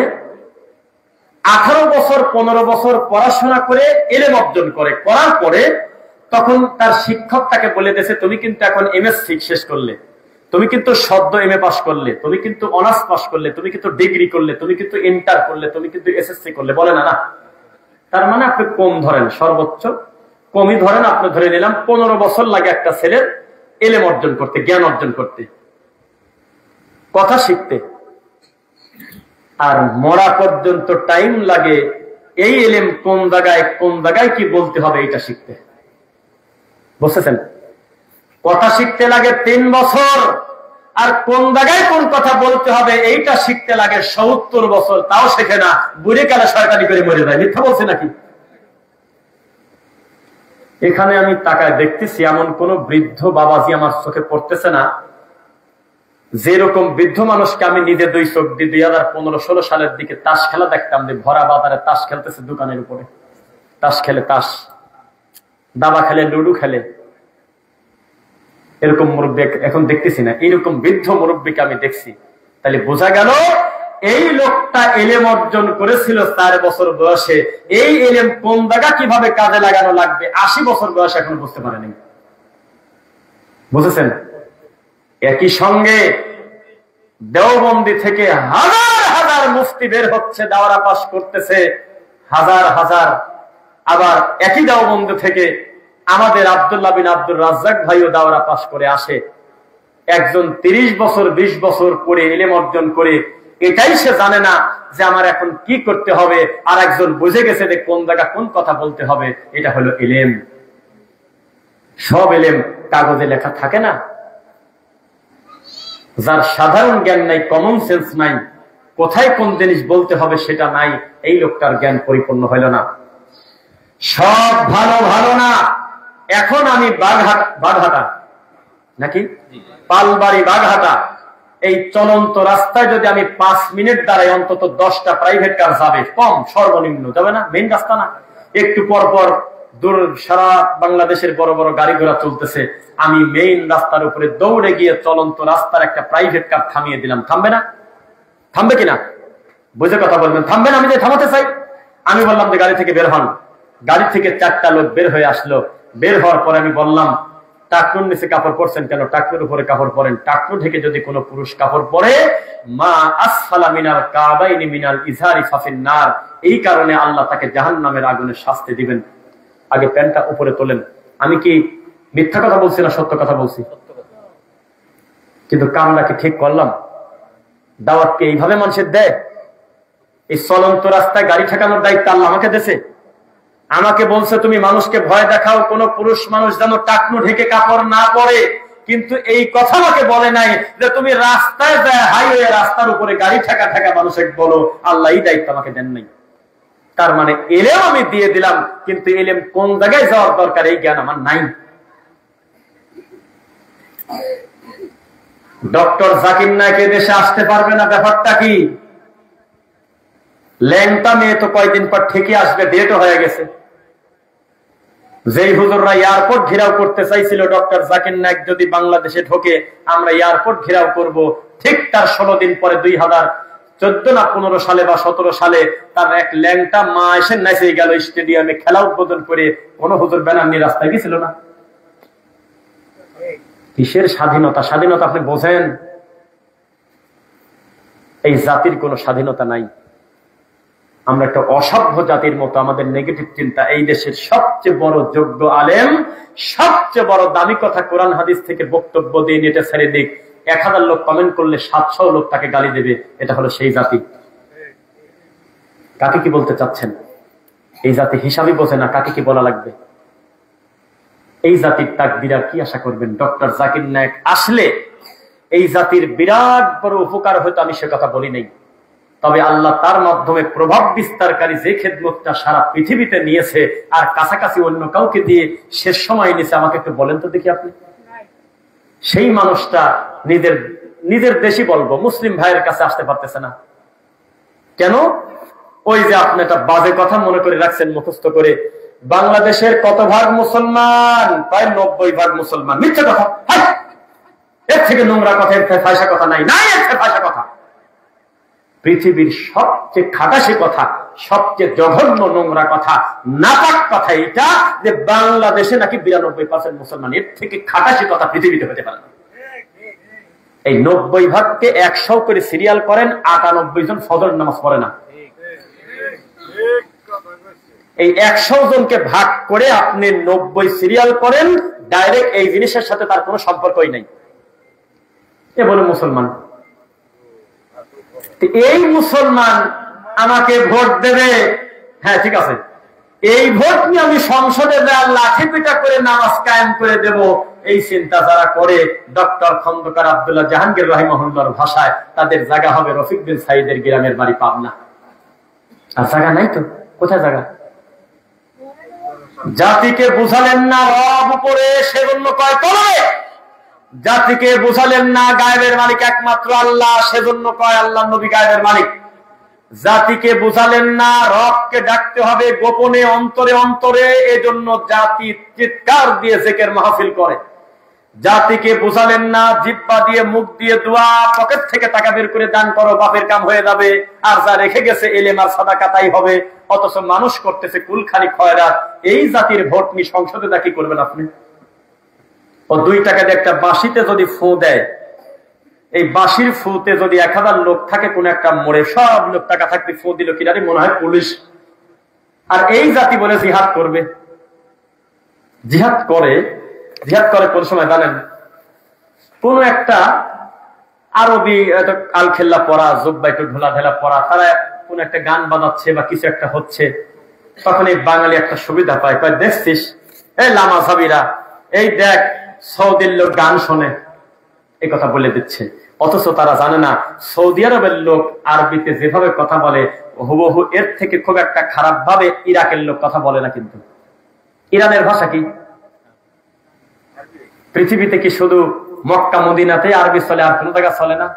18 বছর 15 বছর পড়াশোনা করে এলেম অর্জন করে, করার পরে তখন তার শিক্ষক তাকে বলে দিয়েছে, তুমি কিন্তু এখন এমএসসি শেষ করলে, তুমি কিন্তু সদ্য এমএ পাস করলে, তুমি কিন্তু অনার্স পাস করলে, তুমি কিন্তু ডিগ্রি করলে, তুমি কিন্তু ইন্টার করলে, তুমি কিন্তু এসএসসি করলে, বলে না? না, তার মানে আপনি কম ধরেন, সর্বোচ্চ কমই ধরেন, আপনি ধরে নিলাম 15 বছর লাগে একটা ছেলের এলেম অর্জন করতে, জ্ঞান অর্জন করতে, কথা শিখতে। আর মরা পর্যন্ত টাইম লাগে এই এলেম কোন জায়গায় কি বলতে হবে এটা শিখতে। বুঝতেছেন? কথা শিখতে লাগে 3 বছর, আর কোন জায়গায় কোন কথা বলতে হবে এইটা শিখতে লাগে 70 বছর, তাও শেখে না, বুড়ে কালে শয়তানি করে মরে যায়। মিথ্যা বলছে নাকি? এখানে আমি তাকায় দেখতেছি এমন কোন বৃদ্ধ বাবাজি আমার চোখে পড়তেছে না, যেরকম বৃদ্ধ মানুষকে আমি নিজে 2 চোখ দিয়ে 2015-16 সালের দিকে তাস খেলা দেখতাম, যে ভরা বাজারে তাস খেলতেছে, দোকানের উপরে তাস খেলে, তাস দাবা খেলে, লুডু খেলে, এরকম মুরব্বী এখন দেখতেছি না। এরকম বৃদ্ধ মুরব্বীকে আমি দেখছি। তাহলে বোঝা গেল এই লোকটা এলেম অর্জন করেছিল 4 বছর বয়সে। এই এলেম কোন জায়গা কিভাবে কাজে লাগানো লাগবে 80 বছর বয়সে এখন বুঝতে পারেনি। বুঝেছেন? একই সঙ্গে দেওবন্দি থেকে হাজার হাজার মুফতি বের হচ্ছে, দাওরা পাস করতেছে হাজার হাজার। আবার একই দেওবন্দি থেকে আমাদের আব্দুল্লাহ বিন আব্দুর রাজ্জাক ভাইও দাওরা পাস করে আসে। একজন 30 বছর 20 বছর পরে ইলম অর্জন করে এটাই সে জানে না যে আমার এখন কি করতে হবে, আর একজন বুঝে গেছে যে কোন জায়গা কোন কথা বলতে হবে। এটা হলো ইলম। সব ইলম কাগজে লেখা থাকে না। যার সাধারণ জ্ঞান নাই, কমন সেন্স নাই, কোথায় কোন জিনিস বলতে হবে সেটা নাই, এই লোকটার জ্ঞান পরিপূর্ণ হইল না। সব ভালো ভালো না। এখন আমি বাঘহাটা নাকি পালবাড়ি বাঘহাটা এই চলন্ত রাস্তায় যদি আমি 5 মিনিট দাঁড়াই, অন্তত 10টা প্রাইভেট কার যাবে, কম সর্বনিম্ন, যাবে না? মেইন রাস্তা না, একটু পর পর দূর সারা বাংলাদেশের বড় বড় গাড়ি ঘোড়া চলতেছে, আমি মেইন রাস্তার উপরে দৌড়ে গিয়ে চলন্ত রাস্তার একটা প্রাইভেট কার থামিয়ে দিলাম, থামবে না? থামবে কিনা বুঝে কথা বলবেন? থামবেন? আমি যে থামাতে চাই, আমি বললাম যে গাড়ি থেকে বের হন। গাড়ি থেকে 4টা লোক বের হয়ে আসলো। বের হওয়ার পরে আমি বললাম, টাকনুর নিচে কাপড় পরছেন কেন? টাকনুর উপরে কাপড় পরেন। টাকনু থেকে যদি কোনো পুরুষ কাপড় পরে, মা আসফালা মিনাল কাবাইনি মিনাল ইজারি ফাফিন নার, এই কারণে আল্লাহ তাকে জাহান্নামের আগুনে শাস্তি দিবেন। আগে প্যান্টটা উপরে তোলেন। আমি কি মিথ্যা কথা বলছি না সত্য কথা বলছি? কিন্তু কামটা কি ঠিক করলাম? দাওয়াতকে এইভাবে মানুষের দেয়? এই চলন্ত রাস্তায় গাড়ি ঠেকানোর দায়িত্ব আল্লাহ আমাকে দিয়েছে। আমাকে বলছে তুমি মানুষকে ভয় দেখাও, কোন পুরুষ মানুষ যেন টাকনু ঢেকে কাপড় না পরে। কিন্তু এই কথা আমাকে বলে নাই যে তুমি রাস্তায় যায়, হাইওয়ে রাস্তার উপরে গাড়ি ঠেকা ঠেকা মানুষকে বলো। আল্লাহ এই দায়িত্ব আমাকে দেন নাই। তার মানে এলেম আমি দিয়ে দিলাম, কিন্তু এলেম কোন জায়গায় যাওয়ার দরকার এই জ্ঞান আমার নাই। ডক্টর জাকির নায়েক দেশে আসতে পারবে না, ব্যাপারটা কি? ল্যাংটা মেয়ে তো কয়েকদিন পর ঠিকই আসবে, ডেটও হয়ে গেছে। যেই হুজুররা এয়ারপোর্ট ঘেরাও করতে চাইছিল ডক্টর জাকির নায়েক যদি বাংলাদেশে ঢোকে আমরা এয়ারপোর্ট ঘেরাও করব, ঠিক তার 16 দিন পরে 2014 না 15 সালে বা 17 সালে তার এক ল্যাংটা মা এসে নাচে গেল স্টেডিয়ামে, খেলা উদ্বোধন করে। কোন হুজুর ব্যানার নিয়ে রাস্তায় গেছিল না? কিসের স্বাধীনতা? স্বাধীনতা আপনি বোঝেন? এই জাতির কোন স্বাধীনতা নাই। আমরা একটা অসভ্য জাতির মতো, আমাদের নেগেটিভ চিন্তা। এই দেশের সবচেয়ে বড় যোগ্য আলেম, সবচেয়ে বড় দামি কথা কোরআন হাদিস থেকে বক্তব্য দিয়ে নেটে ছেড়ে দিক, 1000 লোক কমেন্ট করলে 700 লোক তাকে গালি দেবে। এটা হলো সেই জাতি। কাকে কি বলতে চাচ্ছেন? এই জাতি হিসাবই বোঝে না কাকে কি বলা লাগবে। এই জাতির তাকদীর কি আশা করবেন? ডক্টর জাকির নায়েক আসলে এই জাতির বিরাট বড় উপকার হয়তো, আমি সে কথা বলি নাই। তবে আল্লাহ তার মাধ্যমে প্রভাব বিস্তারকারী যে খেদমতটা সারা পৃথিবীতে নিয়েছে, আর কাছাকাছি অন্য কাউকে দিয়ে শেষ সময় নিয়েছে, আমাকে একটু বলেন তো দেখি আপনি। সেই মানুষটা নিজের দেশই বলবো মুসলিম ভাইয়ের কাছে আসতে পারতেছে না কেন? ওই যে আপনি একটা বাজে কথা মনে করে রাখছেন মুখস্থ করে, বাংলাদেশের কত ভাগ মুসলমান? প্রায় 90% মুসলমান। মিথ্যে কথা, এর থেকে নোংরা কথা, এর থেকে ফাঁসা কথা নাই, নাই এর থেকে ফাঁসা কথা। পৃথিবীর সবচেয়ে খাটাসি কথা, সবচেয়ে জঘন্য নোংরা কথা, নাপাক কথা এটা যে বাংলাদেশে নাকি 92% মুসলমান। এর থেকে খাটাসি কথা পৃথিবীতে হতে পারে না। এই 90 ভাগকে 100 করে সিরিয়াল করেন, 98 জন ফজর নামাজ পড়ে না। এই 100 জনকে ভাগ করে আপনি 90 সিরিয়াল করেন, ডাইরেক্ট এই জিনিসের সাথে তার কোনো সম্পর্কই নাই, এ বলে মুসলমান। এই মুসলমান আমাকে ভোট দেবে, হ্যাঁ ঠিক আছে, এই ভোট নিয়ে আমি সংসদে লাঠি পিটা করে নামাজ কায়েম করে দেব, এই চিন্তা যারা করে, ডক্টর খন্দকার আব্দুল্লাহ জাহাঙ্গীর রাহিমাহুল্লাহর ভাষায় তাদের জায়গা হবে রফিক বিন সাইদের গ্রামের বাড়ি পাবনা। আর জায়গা নাই তো, কোথায় জায়গা? জাতিকে বুঝালেন না রব উপরে, সেজন্য কয় তলে। জাতিকে বুঝালেন না গায়েবের মালিক একমাত্র আল্লাহ, সেজন্য কয় আল্লাহ নবী গায়েবের মালিক। জাতিকে বুঝালেন না রবকে ডাকতে হবে গোপনে, অন্তরে অন্তরে, এজন্য জাতি চিৎকার দিয়ে জিকির মাহফিল করে। জাতিকে বুঝালেন না জিহ্বা দিয়ে, মুখ দিয়ে দোয়া, পকেট থেকে টাকা বের করে দান করো, বাপের কাম হয়ে যাবে, আর যা রেখে গেছে এলেম আর সাদাকা তাই হবে। অথচ মানুষ করতেছে কুলখানি খয়রাত। এই জাতির ভোট নিয়ে সংসদে দা কি করবেন আপনি? ও 2 টাকা দিয়ে একটা বাঁশিতে যদি ফু দেয়, এই বাঁশির ফুতে যদি 1000 লোক থাকে, কোন একটা মোড়ে সব লোক টাকা থাকতে ফু দিল, কিনারে মনে হয় পুলিশ। আর এই জাতি বলে জিহাদ করবে। জিহাদ করে কোন সময় জানেন? কোন একটা আরবি আলখেল্লা পরা, জুব্বা একটু ঢোলা ঢেলা পরা, তারা কোন একটা গান বাজাচ্ছে বা কিছু একটা হচ্ছে, তখন এই বাঙালি একটা সুবিধা পায়, কয় দেখছিস এই লামা সাবিরা, এই দেখ সৌদির লোক গান শোনে, এই কথা বলে দিচ্ছে। অথচ তারা জানে না সৌদি আরবের লোক আরবিতে যেভাবে কথা বলে হুবহু এর থেকে খুব একটা খারাপ ভাবে ইরাকের লোক কথা বলে না। কিন্তু ইরানের ভাষা কি? পৃথিবীতে কি শুধু মক্কা মদিনাতে আরবি চলে, আর কোন জায়গা চলে না?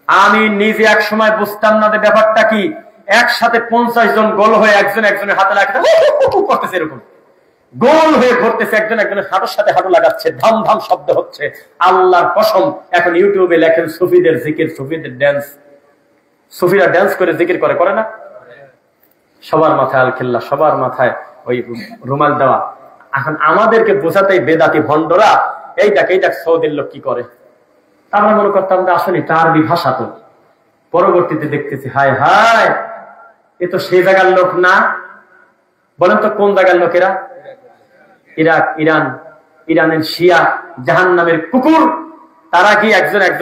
আমি নিজে এক সময় বুঝতাম না যে ব্যাপারটা কি। একসাথে 50 জন গোল হয়ে একজনের হাতে লাগতে করতেছে, এরকম গোল হয়ে ঘুরতেছে, একজনের হাঁটুর সাথে হাঁটু লাগাচ্ছে, ধাম ধাম শব্দ হচ্ছে। আল্লাহর কসম, এখন ইউটিউবে লেখেন সুফিদের জিকির, সুফিদের ড্যান্স। সুফিরা ড্যান্স করে জিকির করে না? সবার মাথায় আলখিল্লা, সবার মাথায় ওই রুমাল দেওয়া। এখন আমাদেরকে বোঝাতে বেদাতি ভণ্ডরা এই দেখ সৌদির লোক কি করে। আমরা মনে করতাম যে আসলে এটা আরবি ভাষা। তো পরবর্তীতে দেখতেছি হায় হায়, এ তো সেই জায়গার লোক না। বলেন তো কোন জায়গার লোকেরা? ইরাক, ইরান, ইরানের শিয়া জাহান্নামের কুকুর। তারা কি একজনের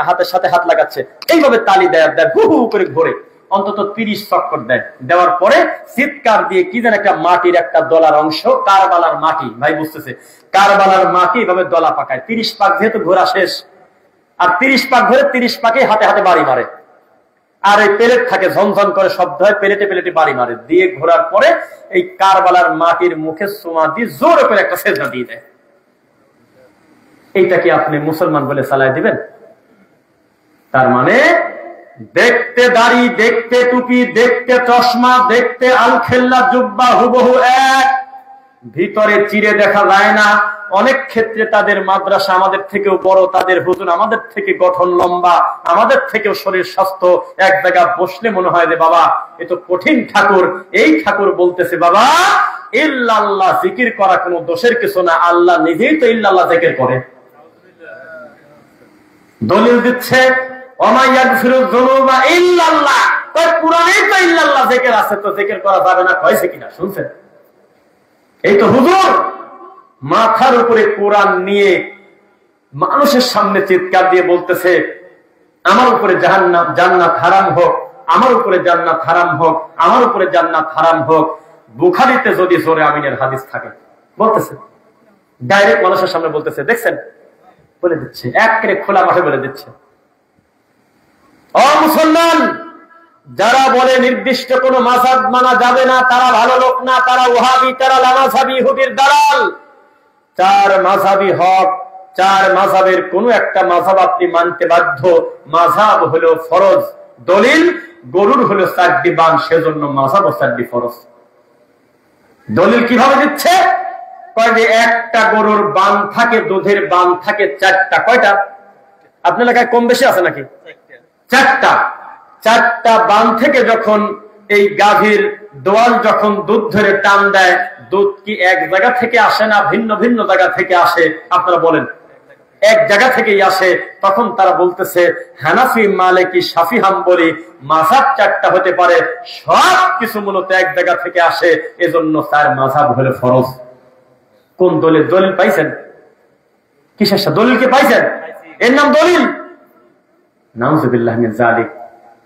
হাতের সাথে হাত লাগাচ্ছে, এইভাবে তালি দেয়, হু হু করে ঘোরে, অন্তত 30 চক্কর দেয়। দেওয়ার পরে চিৎকার দিয়ে কি যেন একটা মাটির একটা দলার অংশ, কারবালার মাটি, ভাই বুঝতেছে, কারবালার মাটি এভাবে দলা পাকায়। 30 পাক যেহেতু ঘোরা শেষ, আর 30 পাক ঘুরে 30 পাকে হাতে হাতে বাড়ি মারে। আর এই পেলেট থাকে, ঝনঝন করে শব্দ হয়, পেলেটে পেলেটে বাড়ি মারে। দিয়ে ঘোরার পরে এই কারবালার মাটির মুখে চুমা দিয়ে জোরে করে একটা সেজদা দিয়ে দেয়। এইটা কি আপনি মুসলমান বলে চালায় দিবেন? তার মানে দেখতে দাড়ি, দেখতে টুপি, দেখতে চশমা, দেখতে আলখেল্লা জুব্বা হুবহু এক, ভিতরে চিরে দেখা যায় না। অনেক ক্ষেত্রে তাদের মাদ্রাসা আমাদের থেকেও বড়, তাদের হুজুর আমাদের থেকে গঠন লম্বা, আমাদের থেকেও শরীর স্বাস্থ্য। এক জায়গা বসলে মনে হয় যে বাবা এ তো কঠিন ঠাকুর। এই ঠাকুর বলতেছে বাবা ইল্লাল্লাহ জিকির করা কোনো দোষের কিছু না, আল্লাহ নিজেই তো ইল্লাল্লাহ জিকির করে। দলিল দিচ্ছে ওমা ইয়াগফিরুয যুনুবা ইল্লাল্লাহ, তো কুরআনেই তো ইল্লাল্লাহ জিকির আছে, তো জিকির করা যাবে না কইছে কিনা শুনছেন? এই তো হুজুর মাথার উপরে কোরআন নিয়ে মানুষের সামনে চিৎকার দিয়ে বলতেছে আমার উপরে জাহান্নাম, জান্নাত হারাম হোক, আমার উপরে জান্নাত হারাম হোক, আমার উপরে জান্নাত হারাম হোক। বুখারীতে যদি জোরে আমিনের হাদিস থাকে, বলতেছে ডাইরেক্ট মানুষের সামনে বলতেছে, দেখছেন বলে দিচ্ছে, একেবারে খোলা মাঠে বলে দিচ্ছে। ও মুসলমান, যারা বলে নির্দিষ্ট কোন মাযহাব মানা যাবে না, তারা ভালো লোক না, তারা ওয়াহাবি, তারা লামাযহাবি, ইহুদির দালাল। 4 মাযহাবই হক, 4 মাযহাবের কোন একটা মাযহাব আপনি মানতে বাধ্য। মাযহাব হলো ফরজ। দলিল গরুর হলো 4টি বান, সেজন্য মাযহাব 4টি ফরজ। দলিল কিভাবে দিচ্ছে? কয় যে একটা গরুর বান থাকে, দুধের বান থাকে 4টা। কয়টা? আপনার এলাকায় কম বেশি আছে নাকি? 4টা। 4টা বান থেকে যখন এই গাভীর দোয়াল যখন দুধ ধরে টান দেয়, দুধ কি এক জায়গা থেকে আসে না ভিন্ন ভিন্ন জায়গা থেকে আসে? আপনারা বলেন। এক জায়গা থেকেই আসে। তখন তারা বলতেছে হানাফি, মালিকি, শাফি, হাম্বলি মাযহাব 4টা হতে পারে, সব কিছু মূলত এক জায়গা থেকে আসে, এজন্য তার মাযহাব হলো ফরজ। কোন দলিল? দলিল পাইছেন? কিসের সাথে দলিল? কি পাইছেন? এর নাম দলিল। নাউযুবিল্লাহ মিন যালিক।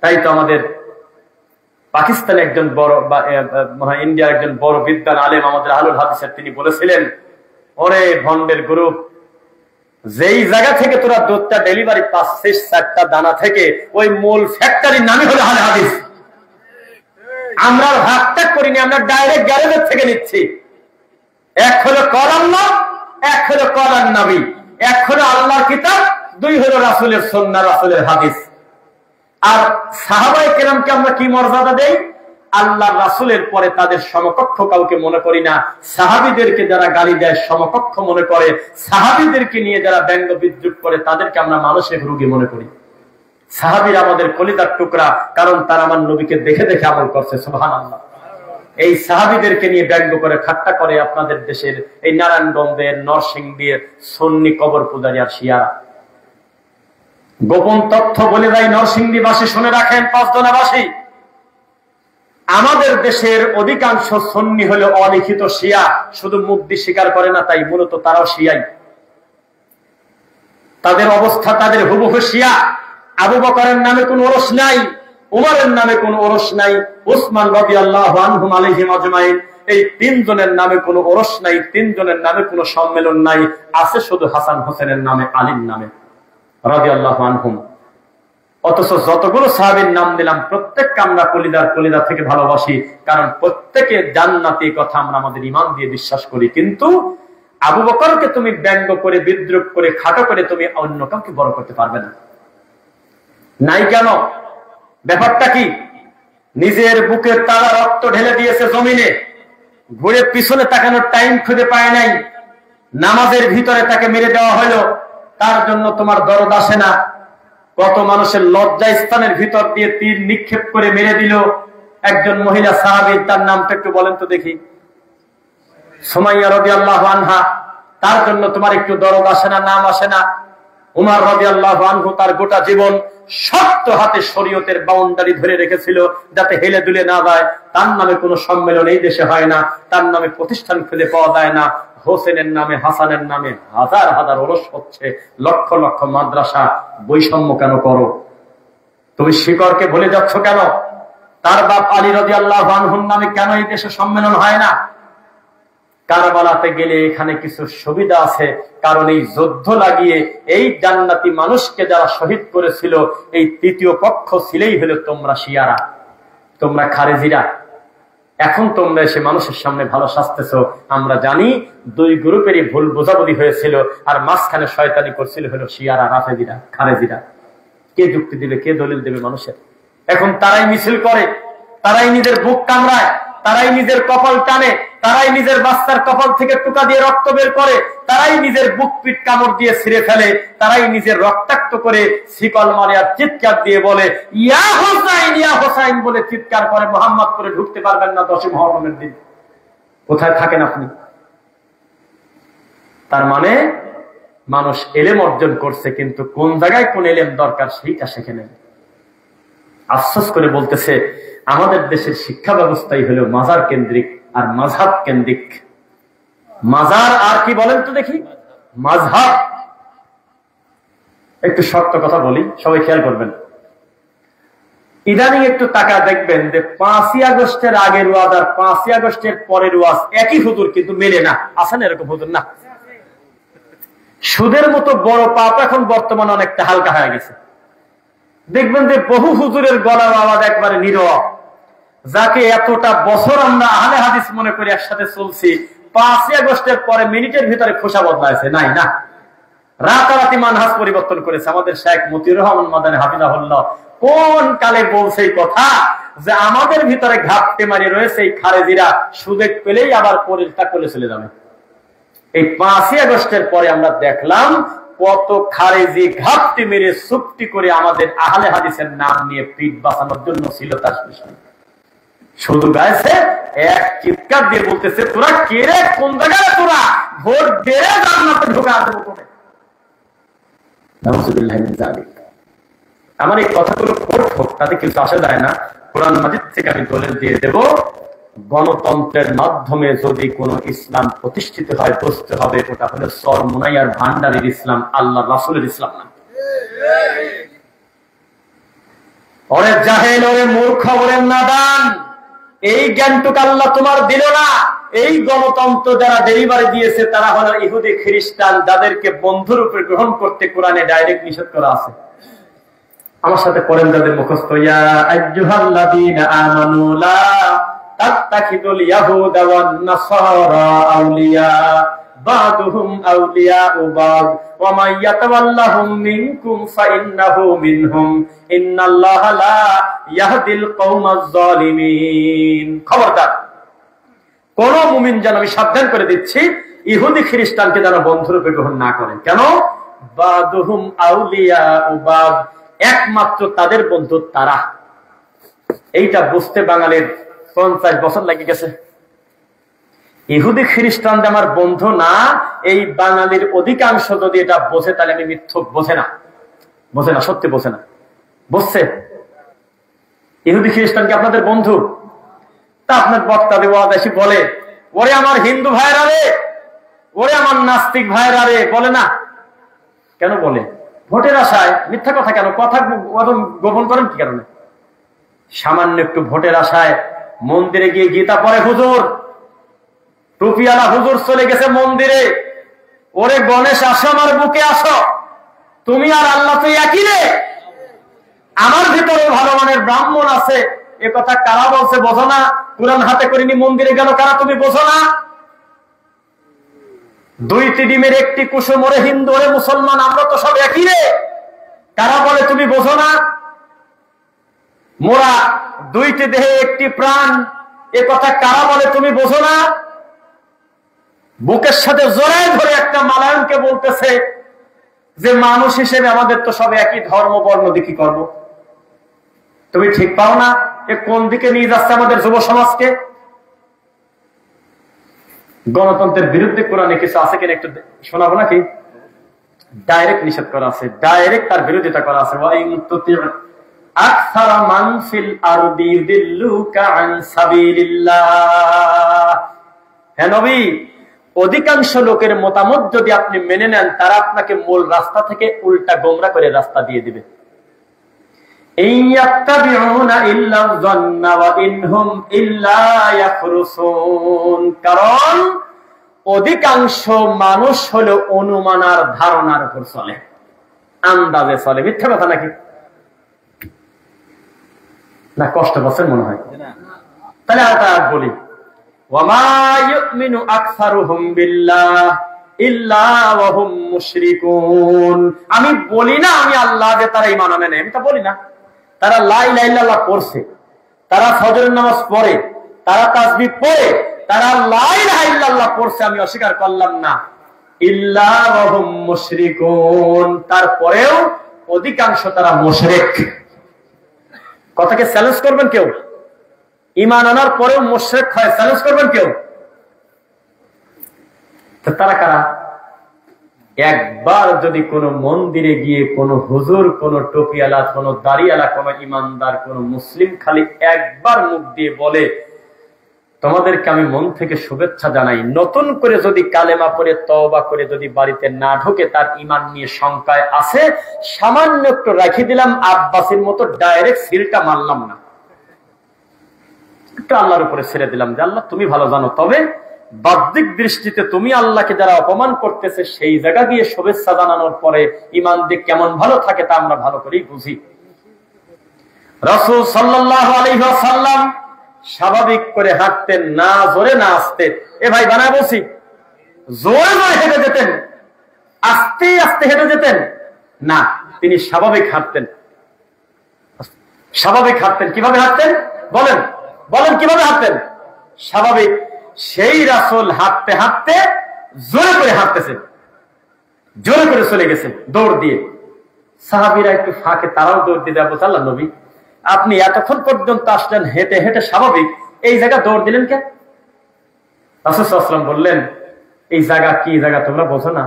তাই তো আমাদের পাকিস্তানে একজন বড় ইন্ডিয়ার একজন বড় বিদ্বান আলেম, আমাদের আহলুল হাদিসের, তিনি বলেছিলেন, ওরে ভন্ডের গ্রুপ, যেই জায়গা থেকে তোরা দুধটা ডেলিভারি পাচ্ছিস 4টা দানা থেকে, ওই মূল ফ্যাক্টরির নামই হলো আহলে হাদিস। আমরা ভাগটা করিনি, আমরা ডাইরেক্ট গ্যারেজের থেকে নিচ্ছি। এক হলো কোরআন, এক হলো কোরআন নবী, এক হলো আল্লাহর কিতাব, 2 হলো রাসূলের সুন্নাহ, রাসূলের হাদিস। আর সাহাবায়ে কেরামকে আমরা কি মর্যাদা দেই? আল্লাহর রাসূলের পরে তাদের সমকক্ষ কাউকে মনে করি না। সাহাবীদেরকে যারা গালি দেয় সমকক্ষ মনে করে, সাহাবীদেরকে নিয়ে যারা ব্যঙ্গ বিদ্রুপ করে তাদেরকে আমরা মানসিক রোগী মনে করি। সাহাবীরা আমাদের কলিজার টুকরা, কারণ তারা আমার নবীকে দেখে দেখে আমল করছে। সুবহানাল্লাহ। এই সাহাবীদেরকে নিয়ে ব্যঙ্গ করে, ঠাট্টা করে আপনাদের দেশের এই নারায়ণগঞ্জের, নরসিংদীর সুন্নি কবর পূজারী আর শিয়ারা। গোপন তথ্য বলে যাই নরসিংদীবাসী, শুনে রাখেন, পাঁচজনাবাসী, আমাদের দেশের অধিকাংশ সুন্নি হলো অলিখিত শিয়া। শুধু মুখ দিয়ে স্বীকার করে না তাই, মূলত তারাও শিয়াই। তাদের অবস্থা তাদের হুবহু শিয়া। আবু বকরের নামে কোন ওরস নাই, উমরের নামে কোন ওরস নাই, উসমান রাদিয়াল্লাহু আনহুম আলাইহিম আজমাইন, এই 3 জনের নামে কোন ওরস নাই, 3 জনের নামে কোন সম্মেলন নাই। আছে শুধু হাসান হোসেনের নামে, আলীর নামে রাদিয়াল্লাহু আনহুম। অথচ যতগুলো সাহাবীর নাম দিলাম প্রত্যেককে আমরা কলিজা থেকে ভালোবাসি, কারণ প্রত্যেকে জান্নাতি কথা আমরা আমাদের ঈমান দিয়ে বিশ্বাস করি। কিন্তু আবু বকরকে তুমি ব্যঙ্গ করে, বিদ্রুপ করে, খাটো করে তুমি অন্য কাউকে বড় করতে পারবে না। নাই কেন? ব্যাপারটা কি? নিজের বুকের তাজা রক্ত ঢেলে দিয়েছে জমিনে, ঘুরে পিছনে তাকানোর টাইম খুঁজে পায় নাই, নামাজের ভিতরে তাকে মেরে দেওয়া হলো, তার জন্য তোমার দরদ আসে না। কত মানুষের লজ্জা স্থানের ভিতর দিয়ে তীর নিক্ষেপ করে মেরে দিল একজন মহিলা সাহাবী, তার নামটা একটু বলেন তো দেখি। সুমাইয়া রাদিয়াল্লাহু আনহা, তার জন্য তোমার একটু দরদ আসে না, নাম আসে না? উমর রাদিয়াল্লাহু আনহু তার গোটা জীবন শক্ত হাতে শরীয়তের বাউন্ডারি ধরে রেখেছিল, যাতে হেলে দুলে না যায়। তার নামে কোনো সম্মেলন এই দেশে হয় না, তার নামে প্রতিষ্ঠান খুঁজে পাওয়া যায় না। হোসেনের নামে, হাসানের নামে হাজার হাজার ওরস হচ্ছে, লক্ষ লক্ষ মাদ্রাসা। বৈষম্য কেন করো? তুমি শিকড়কে ভুলে যাচ্ছ কেন? তার বাপ আলী রাদিয়াল্লাহু আনহুর নামে কেন এই দেশে সম্মেলন হয় না? কারবালাতে গেলে এখানে কিছু সুবিধা আছে, কারণ এই যুদ্ধ লাগিয়ে এই জান্নাতি মানুষকে যারা শহীদ করেছিল, এই তৃতীয় পক্ষ ছিলেই হলো তোমরা শিয়ারা, তোমরা খারেজিরা। এখন তোমরা এসে মানুষের সামনে ভালো সাজতেছো। আমরা জানি 2 গ্রুপেরই ভুল বোঝাবুঝি হয়েছিল, আর মাঝখানে শয়তানি করছিল হলো শিয়ারা, রাফেজিরা, খারেজিরা। কে যুক্তি দিবে, কে দলিল দেবে মানুষের? এখন তারাই মিছিল করে, তারাই নিজের বুক কামড়ায়, তারাই নিজের কপাল টানে, তারাই নিজের বাচ্চার কপাল থেকে টুকা দিয়ে রক্ত বের করে, তারাই নিজের বুক পিঠ কামড় দিয়ে ছিঁড়ে ফেলে, তারাই নিজের রক্তাক্ত করে শিকল মারে আর চিৎকার দিয়ে বলে ইয়া হোসাইন, ইয়া হোসাইন বলে চিৎকার করে। মুহাম্মদ করে ঢুকতে পারবেন না 10 মুহররমের দিন। কোথায় থাকেন আপনি? তার মানে মানুষ এলেম অর্জন করছে, কিন্তু কোন জায়গায় কোন এলেম দরকার সেইটা শেখে নেন। আফসোস করে বলতেছে আমাদের দেশের শিক্ষা ব্যবস্থাই হলো মাজার কেন্দ্রিক আর মাযহাব কেন্দ্রিক। মাজার আর কি বলেন তো দেখি? মাযহাব। একটু শক্ত কথা বলি, সবাই খেয়াল করবেন। ইদানিং একটু তাকা দেখবেন যে 5ই আগস্টের আগের ওয়াজ আর 5ই আগস্টের পরের ওয়াজ একই হুজুর, কিন্তু মেলে না। আছেন এরকম হুজুর? না। সুদের মতো বড় পাপ এখন বর্তমানে অনেকটা হালকা হয়ে গেছে। দেখবেন যে বহু হুজুরের গলার আওয়াজ একবারে নীরব। যাকে এতটা বছর আমরা আহলে হাদিস মনে করি, একসাথে চলছি, 5ই আগস্টের পরে মিনিটের ভিতরে খোসা বদলাইছে। নাই না, রাতারাতি মানহাজ পরিবর্তন করেছে। আমাদের শেখ মতিউর রহমান মাদানী হাফিজাহুল্লাহ কোন কালে বলছে এই কথা যে আমাদের ভিতরে ঘাপটে মারি রয়েছে, এই খারেজিরা সুযোগ পেলেই আবার পরিষ্কার করে চলে যাবে। এই 5ই আগস্টের পরে আমরা দেখলাম কত খারেজি ঘাপটি মেরে চুক্তি করে আমাদের আহলে হাদিসের নাম নিয়ে পিঠ বাঁচানোর জন্য ছিল তার বিষয়। শুধু গাইছে এক চিৎকার দিয়ে বলতেছে, তোরা কে রে, কোন জায়গায় তোরা ভোট দিয়ে জান্নাতে ঢোকা দেবো তোকে। নাউযুবিল্লাহি মিন যালিক। আমার এই কথাগুলো কোর্ট হোক তাতে কিছু আসা যায় না। কোরআন মাজিদ থেকে আমি দলিল দিয়ে দেব, গণতন্ত্রের মাধ্যমে যদি কোন ইসলাম প্রতিষ্ঠিত হয় বুঝতে হবে ওটা হলো সরমুনাইয়ার ভান্ডারের ইসলাম, আল্লাহ রাসূলের ইসলাম না। ওরে জাহেল, ওরে মূর্খ, ওরে নাদান, এই জ্ঞানটুকু আল্লাহ তোমার দিল না। এই গণতন্ত্র যারা ডেলিভারি দিয়েছে তারা হলো ইহুদি খ্রিস্টান, যাদেরকে বন্ধুরূপে গ্রহণ করতে কোরআনে ডাইরেক্ট নিষেধ করা আছে। আমার সাথে পড়েন যাদের মুখস্থ, ইয়া আইয়ুহাল্লাযীনা আমানু লা তাত্তাখিদুল ইয়াহুদা ওয়ান নাসারা আউলিয়া বা'দুহুম আউলিয়াউ বা'দ ওয়া মান ইয়াতাওয়াল্লাহুম মিনকুম ফাইন্নাহু মিনহুম ইন্নাল্লাহা লা ইয়াহদিল কওমাজ যালিমিন। খবরদার, কোন মুমিন যেন, আমি সাবধান করে দিচ্ছি, ইহুদি খ্রিস্টানকে যেন বন্ধুরূপে গ্রহণ না করেন। কেন? বা'দুহুম আউলিয়াউ বা'দ, একমাত্র তাদের বন্ধু তারা। এইটা বুঝতে বাঙালির 50 বছর লেগে গেছে। ইহুদি খ্রিস্টানদের আমার বন্ধু না, এই বাঙালির অধিকাংশ যদি এটা বোঝে তাহলে আমি মিথ্যুক। বোঝে না, সত্যি বোঝে না। বুঝছে ইহুদি খ্রিস্টান কি আপনাদের বন্ধু? তা আপনার বক্তা দেশি বলে, ওরে আমার হিন্দু ভাইরা রে, ওরে আমার নাস্তিক ভাইরা রে, বলে না? কেন বলে? ভোটের আশায়। মিথ্যা কথা কেন? কথা গোপন করেন কি কারণে? সামান্য একটু ভোটের আশায় মন্দিরে গিয়ে গীতা পড়ে হুজুর, টুপিওয়ালা হুজুর চলে গেছে মন্দিরে, ওরে গণেশ আসো, আমার বুকে আসো, তুমি আর আল্লাহ তো একই রে, আমার ভিতরে ভালো মানের ব্রাহ্মণ আছে, এ কথা কারা বলছে বোঝো না? কোরআন হাতে করিনি মন্দিরে গেল কারা, তুমি বোঝো না? 2টি ডিমের একটি কুসুম, ওরে হিন্দু, ওরে মুসলমান, আমরা তো সব একই রে, কারা বলে তুমি বোঝো না? মোরা 2টি দেহে একটি প্রাণ, এ কথা কারা বলে তুমি বোঝো না? বুকের সাথে জড়ায় ধরে একটা মালায়নকে বলতেছে যে মানুষ হিসেবে আমাদের তো সব একই ধর্ম বর্ণ, দিয়ে কি করবো? তুমি ঠিক পাও না? এ কোন দিকে নিয়ে যাচ্ছে আমাদের যুব সমাজকে? গণতন্ত্রের বিরুদ্ধে কোরআনে কিছু আছে কিনা একটু শোনাবো নাকি? ডাইরেক্ট নিষেধ করা আছে, ডাইরেক্ট তার বিরোধিতা করা আছে। ওয়া ইন তুতি' আকসারা মান ফিল আরদি ইউদিল্লুকা আন সাবিলিল্লাহ। হে নবী, অধিকাংশ লোকের মতামত যদি আপনি মেনে নেন, তারা আপনাকে মূল রাস্তা থেকে উল্টা গোমরা করে রাস্তা দিয়ে দিবে। কারণ অধিকাংশ মানুষ হলো অনুমানার ধারণার উপর চলে, আন্দাজে চলে। মিথ্যা কথা নাকি? না কষ্ট পাচ্ছেন মনে হয়? তাহলে আরেকটা বলি, ওয়ামা ইউমিনু আকসারুহুম বিল্লাহ ইল্লা ওয়া হুম মুশরিকুন। আমি বলি না আমি আল্লাহ যে তারা ঈমান আনে না, আমি তা বলি না। তারা লা ইলাহা ইল্লাল্লাহ পড়ছে, তারা ফজরের নামাজ পড়ে, তারা তাসবিহ পড়ে, তারা লা ইলাহা ইল্লাল্লাহ পড়ছে, আমি অস্বীকার করলাম না। ইল্লা ওয়া হুম মুশরিকুন, তারপরেও অধিকাংশ তারা মুশরিক। কথাকে চ্যালেঞ্জ করবেন কেউ? ঈমান আনার পরেও মুশরিক হয়, চ্যালেঞ্জ করবেন কেউ? তারা কারা? একবার যদি কোনো মন্দিরে গিয়ে কোনো হুজুর, কোনো টুপিওয়ালা, কোনো দাড়িওয়ালা, কোনো ইমানদার, কোনো মুসলিম খালি একবার মুখ দিয়ে বলে তোমাদেরকে আমি মন থেকে শুভেচ্ছা জানাই, নতুন করে যদি কালেমা পড়ে তওবা করে যদি বাড়িতে না ঢোকে, তার ঈমান নিয়ে শঙ্কায় আছে, সামান্য একটু রাখি দিলাম, আব্বাসীর মতো ডাইরেক্ট সিলটা মারলাম না, একটু আল্লাহর উপরে ছেড়ে দিলাম যে আল্লাহ তুমি ভালো জানো। তবে বাহ্যিক দৃষ্টিতে তুমি আল্লাহকে যারা অপমান করতেছে সেই জায়গা দিয়ে শুভেচ্ছা জানানোর পরে ঈমান দিয়ে কেমন ভালো থাকে তা আমরা ভালো করেই বুঝি। রাসূল সাল্লাল্লাহু আলাইহি ওয়াসাল্লাম স্বাভাবিক করে হাঁটতেন, না জোরে না আস্তে। এ ভাই বানায় বলছি, জোরে জোরে হেঁটে যেতেন। আস্তে আস্তে হেঁটে যেতেন না, তিনি স্বাভাবিক হাঁটতেন। স্বাভাবিক হাঁটতেন। কিভাবে হাঁটতেন বলেন? বলেন কিভাবে হাঁটতেন? স্বাভাবিক। সেই রাসূল হাঁটতে হাঁটতে জোরে করে হাঁটতেছে, জোরে করে চলে গেছে দৌড় দিয়ে। সাহাবীরা একটু ফাঁকে, তারাও দৌড় দিয়ে দেবো, আল্লাহ নবী আপনি এতক্ষণ পর্যন্ত আসলেন হেঁটে হেঁটে স্বাভাবিক, এই জায়গা দৌড় দিলেন কেন? রাসূল সাল্লাল্লাহু আলাইহি ওয়াসাল্লাম বললেন, এই জায়গা কি জায়গা তোমরা বোঝো না?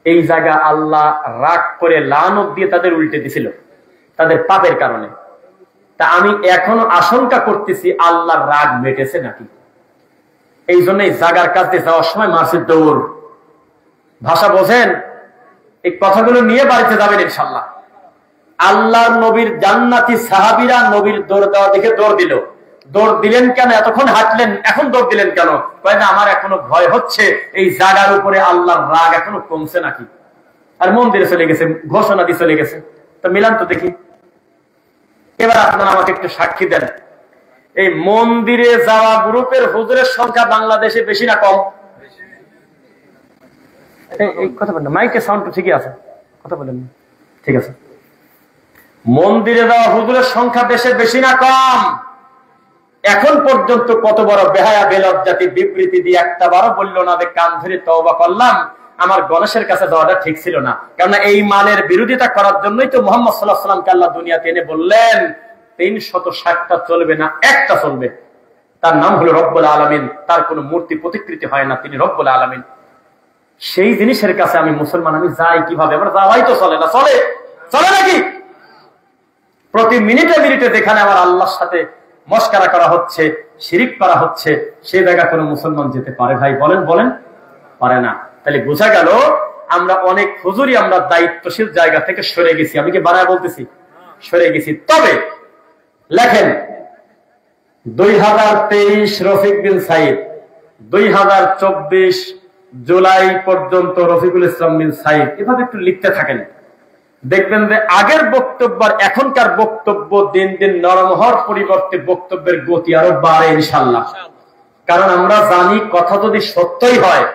এই জায়গা আল্লাহ রাগ করে লানত দিয়ে তাদের উল্টে দিছিল তাদের পাপের কারণে। তা আমি এখনো আশঙ্কা করতেছি আল্লাহর রাগ মেটেছে নাকি। এই জন্য এই জায়গার কাছে যাওয়ার সময় মারছে দৌড়। ভাষা বোঝেন? এই কথাগুলো নিয়ে বাড়িতে যাবেন ইনশাআল্লাহ। আল্লাহর নবীর জান্নাতি সাহাবীরা নবীর দৌড় দেওয়া দেখে দৌড় দিল। দৌড় দিলেন কেন? এতক্ষণ হাঁটলেন, এখন দৌড় দিলেন কেন? আমার এখনো ভয় হচ্ছে এই জায়গার উপরে আল্লাহর রাগ এখনো কমছে নাকি। আর মন্দিরে চলে গেছে, ঘোষণা দিয়ে চলে গেছে। তো মিলান তো দেখি। এবার আপনারা আমাকে একটু সাক্ষী দেন, এই মন্দিরে যাওয়া গ্রুপের হুজুরের সংখ্যা বাংলাদেশে বেশি না কম? এই কথা বলেন, মাইকের সাউন্ড তো ঠিকই আছে, কথা বলেন। ঠিক আছে, মন্দিরে যাওয়া হুজুরের সংখ্যা দেশে বেশি না কম? এখন পর্যন্ত কত বড় বেহায়া বেলজ্জাতি বিবৃতি দিয়ে একটা বারও বললো না যে কান ধরে তওবা করলাম, আমার গণেশের কাছে যাওয়াটা ঠিক ছিল না। কারণ এই মানের বিরোধিতা করার জন্যই তো মুহাম্মদ সাল্লাল্লাহু আলাইহি ওয়াসাল্লামকে আল্লাহ দুনিয়াতে এনে বললেন 360টা চলবে না, একটা চলবে, তার নাম হলো রব্বুল আলামিন। তার কোনো মূর্তি প্রতিকৃতি হয় না, তিনি রব্বুল আলামিন। সেই জিনিসের কাছে আমি মুসলমান, আমি যাই কিভাবে? আমার যাওয়াই তো চলে না। চলে? চলে নাকি? প্রতি মিনিটে মিনিটে যেখানে আমার আল্লাহর সাথে মস্কারা করা হচ্ছে, শিরিক করা হচ্ছে, সেই জায়গা কোনো মুসলমান যেতে পারে ভাই? বলেন বলেন, পারে না। তাহলে বোঝা গেল আমরা অনেক হুজুরই আমরা দায়িত্বশীল জায়গা থেকে সরে গেছি। আমি কি বানায় বলতেছি? সরে গেছি। তবে লেখেন 2023 রফিক বিন সাইদ, 2024 জুলাই পর্যন্ত রফিকুল ইসলাম বিন সাইদ, এভাবে একটু লিখতে থাকেন। দেখবেন যে আগের বক্তব্য আর এখনকার বক্তব্য দিন দিন নরম হওয়ার পরিবর্তে বক্তব্যের গতি আরো বাড়ে ইনশাআল্লাহ। কারণ আমরা জানি কথা যদি সত্যই হয়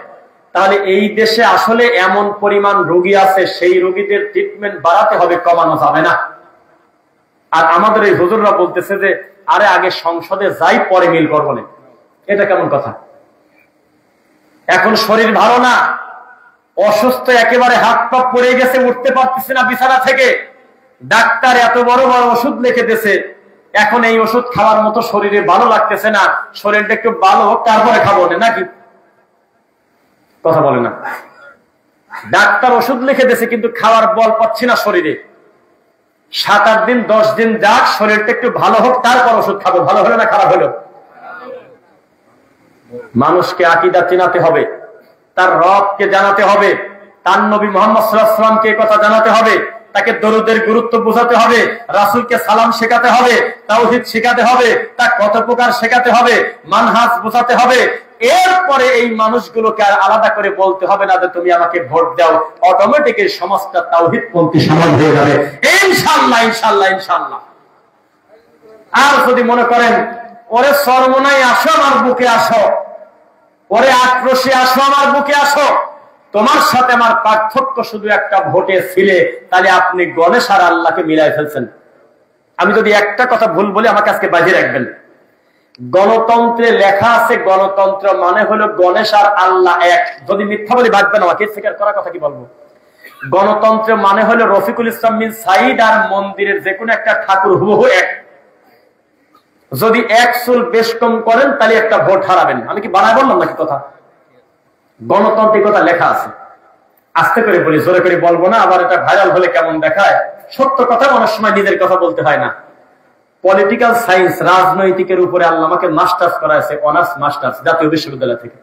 তাহলে এই দেশে আসলে এমন পরিমাণ রোগী আছে, সেই রোগীদের ট্রিটমেন্ট বাড়াতে হবে, কমানো যাবে না। আর আমাদের এই হুজুররা বলতেছে যে আরে আগে সংসদে যাই পরে মিল করবো না। এটা কেমন কথা? এখন শরীর ভালো না, অসুস্থ, একেবারে হাত পা পড়ে গেছে, উঠতে পারতেছে না বিছানা থেকে, ডাক্তার এত বড় বড় ওষুধ লিখে দিয়েছে, এখন এই ওষুধ খাওয়ার মতো শরীরে ভালো লাগতেছে না, শরীরটা একটু ভালো হোক তারপরে খাবো না, নাকি? কথা বলে না। ডাক্তার ওষুধ লিখে দিয়েছে কিন্তু খাওয়ার বল পাচ্ছি না শরীরে, 7-8 দিন 10 দিন যাক, শরীরটা একটু ভালো হোক তারপর ওষুধ খাবো। ভালো হলো না খারাপ হলো? মানুষকে আকীদা চিনাতে হবে, তার রবকে জানাতে হবে, তার নবী মুহাম্মদ সাল্লাল্লাহু আলাইহি ওয়াসাল্লামকে কথা জানাতে হবে, তাকে দরুদের গুরুত্ব বোঝাতে হবে, রাসূলকে সালাম শেখাতে হবে, তাওহীদ শেখাতে হবে, তার কত প্রকার শেখাতে হবে, মানহাজ বোঝাতে হবে। এরপরে এই মানুষগুলোকে আর আলাদা করে বলতে হবে না যে তুমি আমাকে ভোট দাও, অটোমেটিক এই সমাজটা তাওহীদপন্থী সমাজ হয়ে যাবে ইনশাআল্লাহ, ইনশাআল্লাহ, ইনশাআল্লাহ। আর যদি মনে করেন ওরে সরমনাই আসো আমার বুকে আসো, ওরে আক্রোশে আসো আমার বুকে আসো, তোমার সাথে আমার পার্থক্য শুধু একটা ভোটে ছিলে, তাহলে আপনি গণেশ আর আল্লাহকে মিলাই ফেলছেন। আমি যদি একটা কথা ভুল বলি আমাকে আজকে বাজিয়ে রাখবেন। গণতন্ত্রে লেখা আছে গণতন্ত্র মানে হলো গণেশ আর আল্লাহ এক। যদি মিথ্যা বলি বাঁচবেন, আমাকে স্বীকার করার কথা কি বলবো। গণতন্ত্র মানে হলো রফিকুল ইসলাম বিন সাইদ আর মন্দিরের যে কোনো একটা ঠাকুর হুবহু এক। যদি এক চুল বেশ কম করেন তাহলে একটা ভোট হারাবেন। আমি কি বানায় বললাম নাকি কথা? গণতান্ত্রিক কথা লেখা আছে। আস্তে করে বলি, জোরে করে বলবো না, আবার এটা ভাইরাল হলে কেমন দেখায়। সত্য কথা অনেক সময় নিজের কথা বলতে হয় না। পলিটিক্যাল সায়েন্স, রাজনৈতিকের উপরে আল্লাহ আমাকে মাস্টার্স করাইছে, অনার্স মাস্টার্স, জাতীয় বিশ্ববিদ্যালয় থেকে।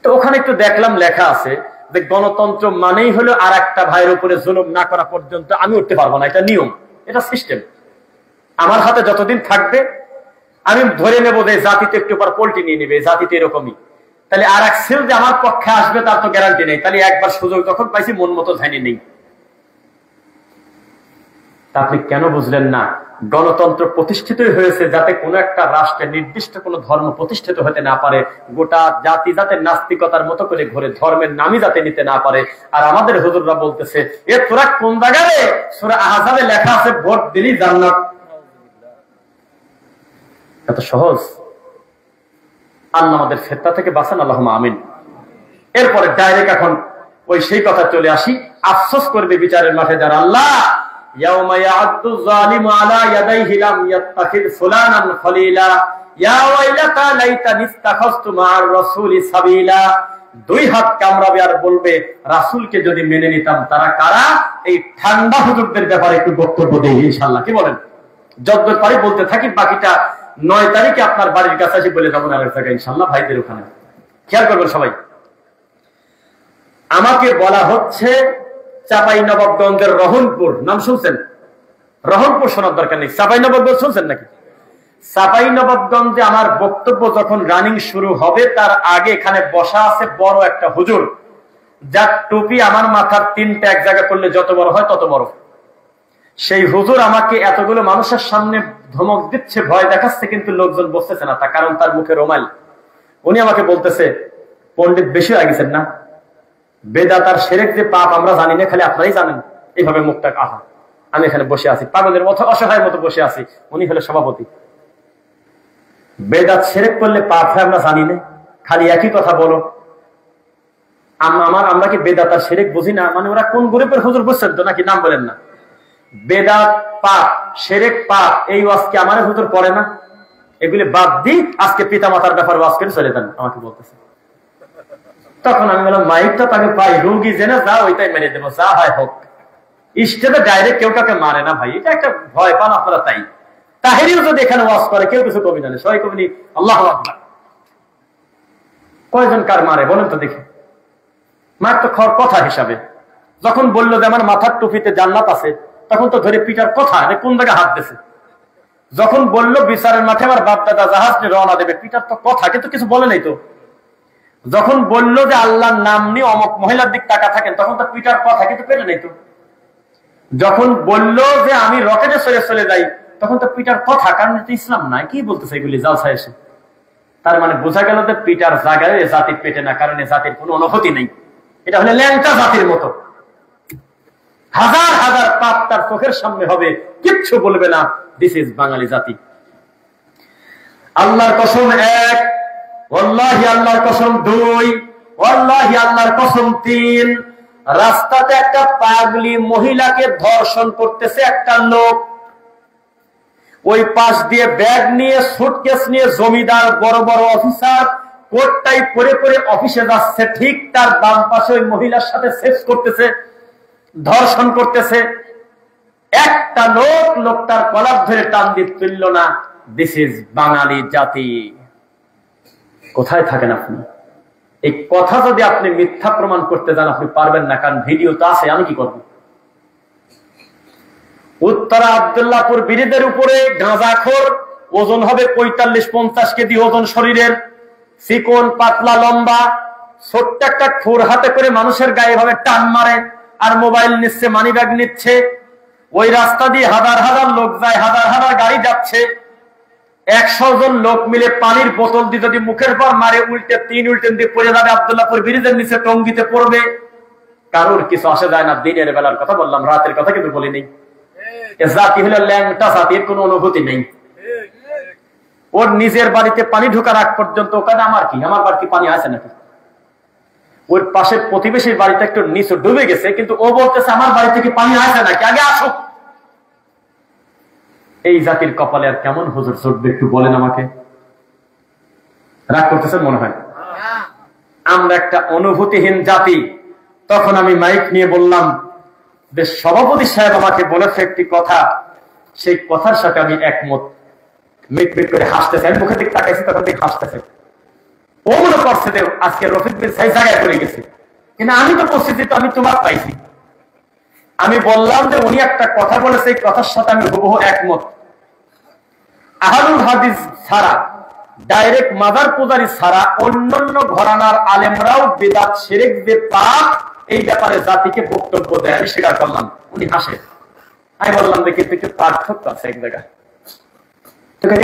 তো ওখানে একটু দেখলাম লেখা আছে যে গণতন্ত্র মানেই হলো আর একটা ভাইয়ের উপরে জুলুম না করা পর্যন্ত আমি উঠতে পারবো না। এটা নিয়ম, এটা সিস্টেম। আমার হাতে যতদিন থাকবে আমি ধরে নেবো যে জাতিতে একটু পর পোল্টি নিয়ে নেবে, জাতিতে এরকমই। তাহলে আর এক সেল যে আমার পক্ষে আসবে তার তো গ্যারান্টি নেই। তাহলে একবার সুযোগ যখন পাইছি মন মতো ধ্যানে নেই। তা আপনি কেন বুঝলেন না? গণতন্ত্র প্রতিষ্ঠিতই হয়েছে যাতে কোনো একটা রাষ্ট্রে নির্দিষ্ট কোনো ধর্ম প্রতিষ্ঠিত হতে না পারে, গোটা জাতি যাতে নাস্তিকতার মতো করে ঘরে ধর্মের নামই যাতে নিতে না পারে। আর আমাদের হুজুররা বলতেছে এ তোরা কোন জায়গায় সূরা আহজাবে লেখা আছে ভোট দিলি জান্নাত। এত সহজ? আল্লাহ আমাদের ফিতনা থেকে বাঁচান, আল্লাহুম্মা আমিন। এরপরে ডাইরেক্ট এখন ওই সেই কথা চলে আসি, আফসোস করবে বিচারের মাঠে যারা। আল্লাহ ইয়াউমা ইয়া'আদ্দু যালিমু আলা ইয়াদাইহি লাম ইয়াত্তাখিয ফুলানান খলিলা ইয়া ওয়াইলাতা লাইতানি ইস্তাখাযতু মা'আর রাসূলি সাবিলা। দুই হাত কামড়াবে আর বলবে রাসূলকে যদি মেনে নিতাম। তারা কারা? এই ঠান্ডা হুজুরদের ব্যাপারে একটু বক্তব্য দেই ইনশাআল্লাহ, কি বলেন? যতদূর পারি বলতে থাকি, বাকিটা 9 তারিখে আপনার বাড়ির কাছে এসে বলে যাবো আরেক জায়গায় ইনশাআল্লাহ, ভাইদের ওখানে। খেয়াল করবেন সবাই। আমাকে বলা হচ্ছে চাঁপাইনবাবগঞ্জের রহনপুর, নাম শুনছেন? রহনপুর শোনার দরকার নেই, চাঁপাইনবাবগঞ্জ শুনছেন নাকি? চাঁপাইনবাবগঞ্জে আমার বক্তব্য যখন রানিং শুরু হবে তার আগে এখানে বসা আছে বড় একটা হুজুর, যার টুপি আমার মাথার 3টা এক জায়গা করলে যত বড় হয় তত বড়। সেই হুজুর আমাকে এতগুলো মানুষের সামনে ধমক দিচ্ছে, ভয় দেখাচ্ছে, কিন্তু লোকজন বসতেছে না, তার কারণ তার মুখে রোমাল। উনি আমাকে বলতেছে পণ্ডিত বেশি হয়ে গেছেন না, বেদাত আর শিরক যে পাপ আমরা জানি না, খালি আপনারাই জানেন। এইভাবে মুখটা আহা, আমি এখানে বসে আছি পাগলের মতো, অসহায়ের মতো বসে আছি, উনি হলো সভাপতি। বেদাত শিরক করলে পাপ হয় আমরা জানি না, খালি একই কথা বলো। আমরা কি বেদাত আর শিরক বুঝি না? মানে ওরা কোন গ্রুপের হুজুর বুঝছেন তো নাকি? নাম বলেন না। বেদাত পাপ, শিরক পাপ, এই ওয়াজ কি আমার হুজুর করে না? এগুলি বাদ দি, আজকে পিতা মাতার ব্যাপারে ওয়াজ করে চলে যান, আমাকে বলতেছে। তখন আমি বললাম মাইকটা তাকে পাই, রুগী জেনে যা ওইটাই মেরে দেবো, যা হয় হোক। স্টেজে ডাইরেক্ট কেউ কাউকে মারে না ভাই, এটা একটা ভয় পান আপনারা। তাই তাহেরিও যদি এখানে ওয়াজ করে কেউ কিছু কবি জানে, সবাই কবি আল্লাহু আকবার। কয়জন কার মারে বলেন তো দেখি? মার তো কথা হিসাবে। যখন বললো যে আমার মাথার টুপিতে জান্নাত আছে, তখন তো ধরে পিটার কথা, কোন জায়গায় হাত দিয়েছে। যখন বললো বিচারের মাঠে আমার বাপ দাদা জাহাজ নিয়ে রওনা দেবে, পিটার তো কথা, কিন্তু কিছু বলে নাই তো। যখন বললো যে আল্লাহর নাম নিয়ে অমুক মহিলার দিক টাকা থাকেন, তখন তো পিটার কথা, কিন্তু পেরে নাই তো। যখন বললো যে আমি রকেটে চলে যাই, তখন তো পিটার কথা, কারণ এটা ইসলাম নাই। কি বলতেছে এগুলি জালসা এসে? তার মানে বোঝা গেল যে পিটার জায়গায় জাতির পেটে না, কারণ জাতির কোনো অনুভূতি নেই। এটা হলো ল্যাংটা জাতির মতো, হাজার হাজার পাপ তার চোখের সামনে হবে, কিচ্ছু বলবে না। দিস ইজ বাঙালি জাতি। আল্লাহর কসম 1, ওয়াল্লাহি আল্লাহর কসম 2, ওয়াল্লাহি আল্লাহর কসম 3। রাস্তাতে একটা পাগলি মহিলাকে ধর্ষণ করতেছে একটা লোক। ওই পাশ দিয়ে ব্যাগ নিয়ে, সুটকেস নিয়ে জমিদার বড় বড় অফিসার কোটটাই পরে পরে অফিসে যাচ্ছে, ঠিক তার বাম পাশে ওই মহিলার সাথে সেক্স করতেছে, ধর্ষণ করতেছে। একটা লোকটার কলার ধরে টান দিয়ে তুলল না। দিস ইজ বাঙালি জাতি। কোথায় থাকেন আপনি? এই কথা যদি আপনি মিথ্যা প্রমাণ করতে যান, আপনি পারবেন না, কারণ ভিডিও তো আছে। আমি কি করব? উত্তরা আব্দুল্লাহপুর ব্রিজের উপরে গাঁজাখোর, ওজন হবে 45-50 কেজি ওজন শরীরের, চিকন পাতলা লম্বা, ছোট্ট একটা খুর হাতে করে মানুষের গায়ে ভাবে টান মারে, আর মোবাইল নিচ্ছে, মানি ব্যাগ নিচ্ছে। ওই রাস্তা দিয়ে হাজার হাজার লোক যায়, হাজার হাজার গাড়ি যাচ্ছে। 100 জন লোক মিলে পানির বোতল দিয়ে যদি মুখের পর মারে, উল্টে 3 উল্টে দিয়ে পড়ে যাবে, আব্দুল্লাহপুর ব্রিজের নিচে টঙ্গিতে পড়বে। কারোর কিছু আসে যায় না। দিনের বেলার কথা বললাম, রাতের কথা কিন্তু বলি নেই। জাতি হলো ল্যাংটা জাতি, এর কোনো অনুভূতি নেই। ওর নিজের বাড়িতে পানি ঢোকার আগ পর্যন্ত ওখানে আমার কি, আমার বাড়িতে পানি আছে নাকি? ওর পাশে প্রতিবেশীর বাড়িতে একটু নিচে ডুবে গেছে, কিন্তু ও বলতেছে আমার বাড়ি থেকে পানি আছে নাকি, আগে আসুক। এই জাতির কপালে আর কেমন হুজুর চড়বে একটু বলেন আমাকে? রাগ করতেছেন মনে হয়? আমরা একটা অনুভূতিহীন জাতি। তখন আমি মাইক নিয়ে বললাম যে সভাপতি সাহেব আমাকে বলেছে একটি কথা, সেই কথার সাথে আমি একমত। মিট মিট করে হাসতেছে, আমি মুখের দিকে তাকাইছি, তখন দিকে হাসতেছে। ও মনে করছে যে আজকে রফিক বিন সেই জায়গায় পড়ে গেছে, কিন্তু আমি তো পরিস্থিতি তো আমি তোমার পাইছি। আমি বললাম যে উনি একটা কথা বলেছে, এই কথার সাথে আমি হুবহু একমত। আহলুল হাদিস ছাড়া, ডাইরেক্ট মাজার পূজারি ছাড়া অন্যান্য ঘরানার আলেমরাও বিদআত শিরক যে পাপ, এই ব্যাপারে জাতিকে বক্তব্য দেয়। আমি স্বীকার করলাম। উনি হাসে, আমি বললাম যে কিন্তু একটু পার্থক্য আছে এক জায়গায়।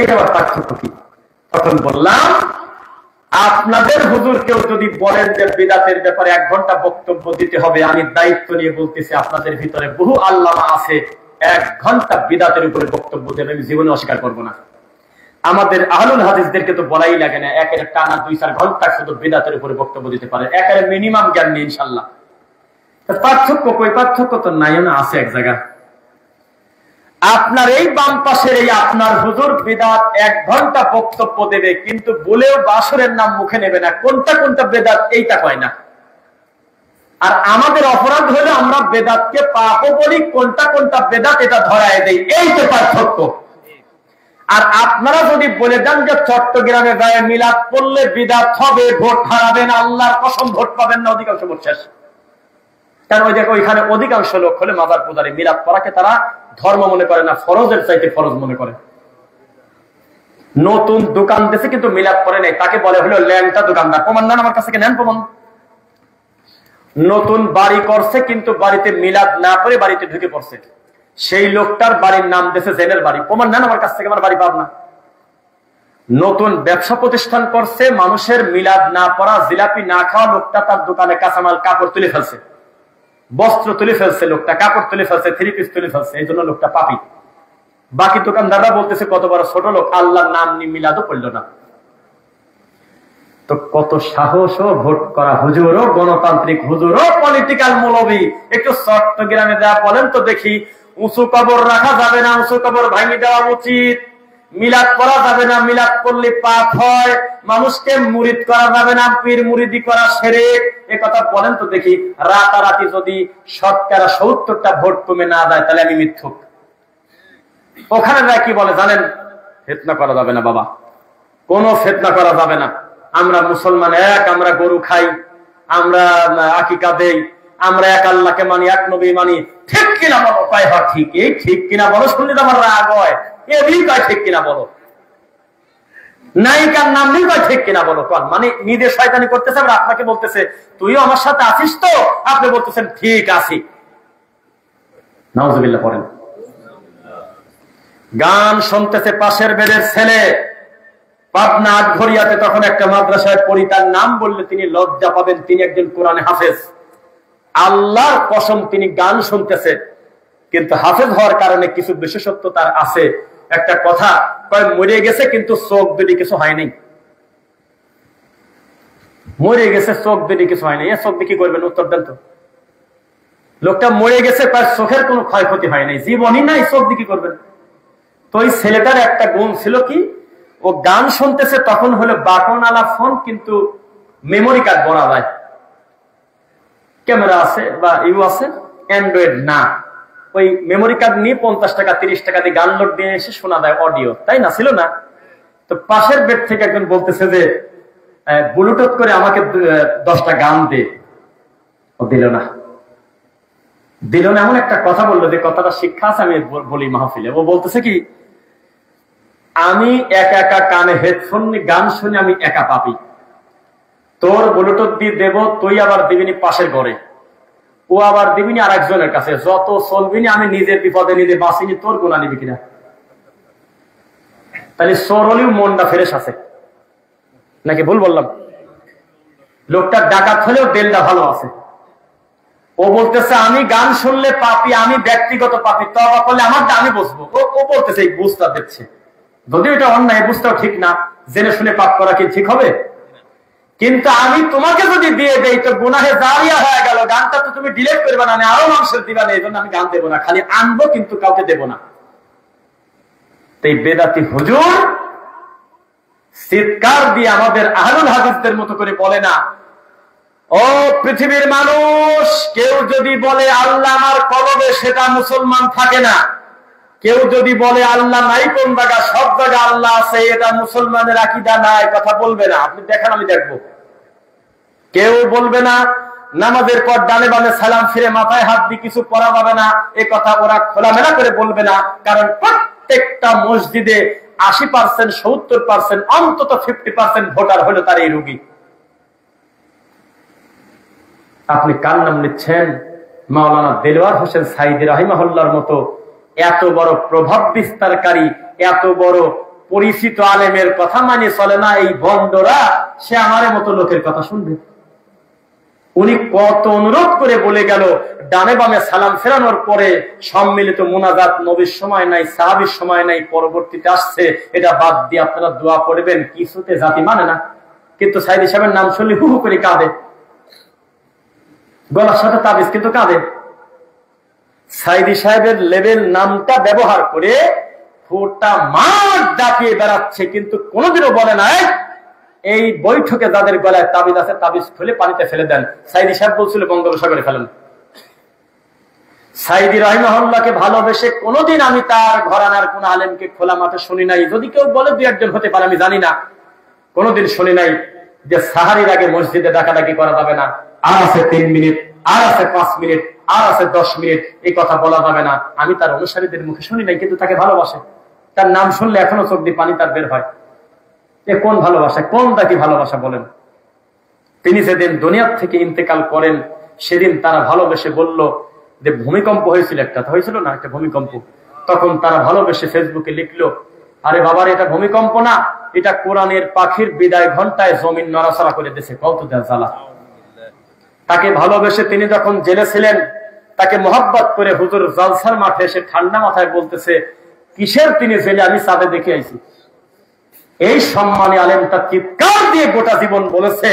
এটা আবার পার্থক্য কি? তখন বললাম, আপনাদের হুজুরকেও যদি বলেন যে বিদআতের ব্যাপারে 1 ঘন্টা বক্তব্য দিতে হবে, আমি দায়িত্ব নিয়ে বলতেছি আপনাদের ভিতরে বহু আল্লামা আছে 1 ঘন্টা বিদআতের উপরে বক্তব্য দেবে, আমি জীবনে অস্বীকার করবো না। আমাদের আহলুল হাদিসদেরকে তো বলাই লাগে না, একের টানা 2-4 ঘন্টা শুধু বিদআতের উপরে বক্তব্য দিতে পারে, একের মিনিমাম জ্ঞান নেই ইনশাল্লাহ। পার্থক্য কই? পার্থক্য তো নাই, না আছে এক জায়গায়। আপনার এই বাম পাশের এই আপনার হুজুর বিদআত 1 ঘন্টা বক্তব্য দেবে, কিন্তু বলেও বাসরের নাম মুখে নেবে না, কোনটা কোনটা বেদাত এইটা কয় না। আর আমাদের অপরাধ হলো আমরা বেদাতকে পাপও বলি, কোনটা কোনটা বেদাত এটা ধরায় দেই, এই তো পার্থক্য। আর আপনারা যদি বলে দেন যে চট্টগ্রামে গায়ে মিলাদ পড়লে বিদআত হবে, ভোট হারাবেন, আল্লাহর কসম ভোট পাবেন না, অধিকাংশ ভোট শেষ। কারণ ওই দেখো ওইখানে অধিকাংশ লোক হলে মাজার পূজারী, মিলাদ পড়াকে তারা ধর্ম মনে করে না, ফরজের চাইতে ফরজ মনে করে। নতুন দোকান দিয়েছে কিন্তু মিলাদ পড়ে নাই, তাকে বলে হলো ল্যাংটা দোকানদার। প্রমাণ নেন আমার কাছে, নেন প্রমাণ। নতুন বাড়ি করছে কিন্তু বাড়িতে মিলাদ না করে বাড়িতে ঢুকে পড়ছে, সেই লোকটার বাড়ির নাম দিয়েছে জেলের বাড়ি। প্রমাণ নেন আমার কাছ থেকে, আমার বাড়ি পাবনা। নতুন ব্যবসা প্রতিষ্ঠান করছে, মানুষের মিলাদ না পড়া, জিলাপি না খাওয়া লোকটা তার দোকানে কাঁচামাল কাপড় তুলে ফেলছে, বস্ত্র তুলে ফেলছে, লোকটা কাপড় তুলে ফেলছে, 3 পিস তুলে ফেলছে, এই জন্য লোকটা পাপী। বাকি দোকানদাররা বলতেছে কত বড় ছোট লোক, আল্লাহর নাম নিয়ে মিলাদও পড়লো না। তো কত সাহস ও ভোট করা হুজুরও, গণতান্ত্রিক হুজুরও, পলিটিক্যাল মৌলবী। একটু চট্টগ্রামে দেওয়া বলেন তো দেখি, উঁচু কবর রাখা যাবে না, উঁচু কবর ভাঙিয়ে দেওয়া উচিত। মিলাদ করা যাবে না, মিলাদ করলে পাপ হয়। মানুষকে মুরিদ করা যাবে না, পীর মুরিদি করা শিরক। এ কথা বলেন তো দেখি। রাতারাতি যদি 70% ভোট কমে না দেয় তাহলে আমি মিথ্যুক। ওখানে কি বলে জানেন? ফিতনা করা যাবে না বাবা, কোনো ফিতনা করা যাবে না। আমরা মুসলমান এক, আমরা গরু খাই, আমরা আকিকা দেই, আমরা এক আল্লাহকে মানি, এক নবী মানি। ঠিক কিনা বলো? কয় হয় ঠিক। এই ঠিক কিনা বলো শুনলে তো আমার রাগ হয়। এই কয় ঠিক কিনা বলো, নায়িকার নাম নেই, কয় ঠিক কিনা বলো। কোন মানে নিজে শয়তানি করতেছে, আবার আপনাকে বলতেছে তুইও আমার সাথে আছিস তো, আপনি বলতেছেন ঠিক আছি। নাউজুবিল্লাহ পড়েন। গান শুনতেছে পাশের বেডের ছেলে, পাবনা আটঘরিয়াতে তখন একটা মাদ্রাসায় পড়ি, তার নাম বললে তিনি লজ্জা পাবেন, তিনি একজন কোরআনে হাফেজ। আল্লাহর কসম তিনি গান শুনতেছে, কিন্তু হাফেজ হওয়ার কারণে কিছু বিশেষত্ব তার আছে। একটা কথা কয়, মরে গেছে কিন্তু চোখ দুটি কিছু হয়নি। মরে গেছে চোখ দুটি কিছু হয়নি, এ চোখ দিয়ে কি করবেন? উত্তর দেন তো। লোকটা মরে গেছে, কয় চোখের কোনো ক্ষয়ক্ষতি হয় নাই, জীবনই নাই, চোখ দিয়ে কি করবেন? তো ওই ছেলেটার একটা গুণ ছিল কি, ও গান শুনতেছে তখন হলো বাটন আলা ফোন, কিন্তু মেমোরি কার্ড বলা যায়, ক্যামেরা আছে বা ইউ আছে, অ্যান্ড্রয়েড না। ওই মেমোরি কার্ড নিয়ে 50 টাকা 30 টাকা দিয়ে গান লোড দিয়ে এসে শোনা দেয় অডিও, তাই না? ছিল না? তো পাশের বেড থেকে একজন বলতেছে যে ব্লুটুথ করে আমাকে 10টা গান দে। ও দিল না। এমন একটা কথা বললো যে কথাটা শিক্ষা আছে, আমি বলি মাহফিলে। ও বলতেছে কি, আমি একা একা কানে হেডফোন নিয়ে গান শুনে আমি একা পাপি, তোর ব্লুটুথ দিয়ে দেব, তুই আবার দিবিনি পাশের ঘরে, ও আবার দিবিনি আর একজনের কাছে, যত চলবিনি, আমি নিজের বিপদে নিজে বাঁচিনি, তোর গুণা নিবি কিনা? তাহলে সরলিও মনটা ফ্রেশ আছে নাকি? ভুল বললাম? লোকটা ডাকাত হলেও দিলটা ভালো আছে। ও বলতেছে আমি গান শুনলে পাপি, আমি ব্যক্তিগত পাপি, তওবা করলে আমারটা আমি বুঝবো। ও বলতেছে এই বুঝটা দেখছে, যদিও এটা অন্যায়, বুঝটাও ঠিক না, জেনে শুনে পাপ করা কি ঠিক হবে? কিন্তু আমি তোমাকে যদি দিয়ে দেই তো গুনাহে জারিয়া হয়ে গেল, গানটা তো তুমি ডিলিট করবে না, আরো মানুষের দিবা না, এই জন্য আমি গান দেবো না, খালি আনবো কিন্তু কাউকে দেবো না। এই বেদাতি হুজুর চিৎকার দিয়ে আমাদের আহলুল হাদিসদের মতো করে বলে না, ও পৃথিবীর মানুষ, কেউ যদি বলে আল্লাহ আমার কলবে, সেটা মুসলমান থাকে না। কেউ যদি বলে আল্লাহ নাই কোন জায়গা, সব জায়গা আল্লাহ আছে, এটা মুসলমানের আকীদা নাই, কথা বলবে না। আপনি দেখেন, আমি দেখবো। কেউ বলবে না নামাজের পর ডানে বামে সালাম ফিরে মাথায় হাত দিয়ে কিছু পড়া যাবে না, এ কথা ওরা খোলামেলা করে বলবে না। কারণ প্রত্যেকটা মসজিদে 80%, 70%, অন্তত 50% ভোটার হলো তার এই রোগী। আপনি কার নাম নিচ্ছেন? মাওলানা দেলোয়ার হোসেন সাইদি রাহিমাহুল্লাহর মতো এত বড় প্রভাব বিস্তারকারী, এত বড় পরিচিত আলেমের কথা মানে চলে না এই ভণ্ডরা, সে আমার মতো লোকের কথা শুনবে? উনি কত অনুরোধ করে বলে গেল, ডানে বামে সালাম ফেরানোর পরে সম্মিলিত মুনাজাত নবীর সময় নাই, সাহাবীর সময় নাই, পরবর্তীতে আসছে, এটা বাদ দিয়ে আপনারা দোয়া পড়বেন। কিছুতে জাতি মানে না, কিন্তু সাইদি সাহেবের নাম শুনলে হু হু করে কাঁদে, গলার সাথে তাবিজ কিন্তু কাঁদে। সাইদি সাহেবের লেভেল নামটা ব্যবহার করে ফুটা মাঠ দাপিয়ে বেড়াচ্ছে, কিন্তু কোনোদিনও বলে নাই এই বৈঠকে যাদের গলায় তাবিজ আছে তাবিজ খুলে পানিতে ফেলে দেন। সাইদি সাহেব বলছিল বঙ্গোপসাগরে ফেলেন। সাইদি রাহিমাহুল্লাহকে ভালোবেসে কোনোদিন আমি তার ঘরানার কোন আলেমকে খোলা মাঠে শুনি নাই। যদি কেউ বলে দুই একজন হতে পারে, আমি জানি না, কোনোদিন শুনি নাই যে সাহারির আগে মসজিদে ডাকাডাকি করা যাবে না, আর আছে 3 মিনিট, আর আছে 5 মিনিট, আর আছে 10 মিনিট, এই কথা বলা যাবে না। আমি তার অনুসারীদের মুখে শুনি নাই, কিন্তু তাকে ভালোবাসে। তার নাম শুনলে এখনো চোখ দিয়ে পানি তার বের হয়। এ কোন ভালোবাসা, কোন তাকে ভালোবাসা বলেন? তিনি যেদিন দুনিয়ার থেকে ইন্তেকাল করেন সেদিন তারা ভালোবেসে বলল যে ভূমিকম্প হয়েছিল, একটা হয়েছিল না, একটা ভূমিকম্প। তখন তারা ভালোবেসে ফেসবুকে লিখলো, আরে বাবার এটা ভূমিকম্প না, এটা কোরআনের পাখির বিদায় ঘন্টায় জমিন নড়াচড়া করে দিয়েছে। কত দেয় জ্বালা। তাকে ভালোবেসে তিনি যখন জেলে ছিলেন, তাকে মোহাব্বত করে হুজুর জালসার মাঠে এসে ঠান্ডা মাথায় বলতেছে, কিসের তিনি জেলে, আমি চাঁদে দেখে আইছি। এই সম্মানী আলেমটা চিৎকার দিয়ে গোটা জীবন বলেছে,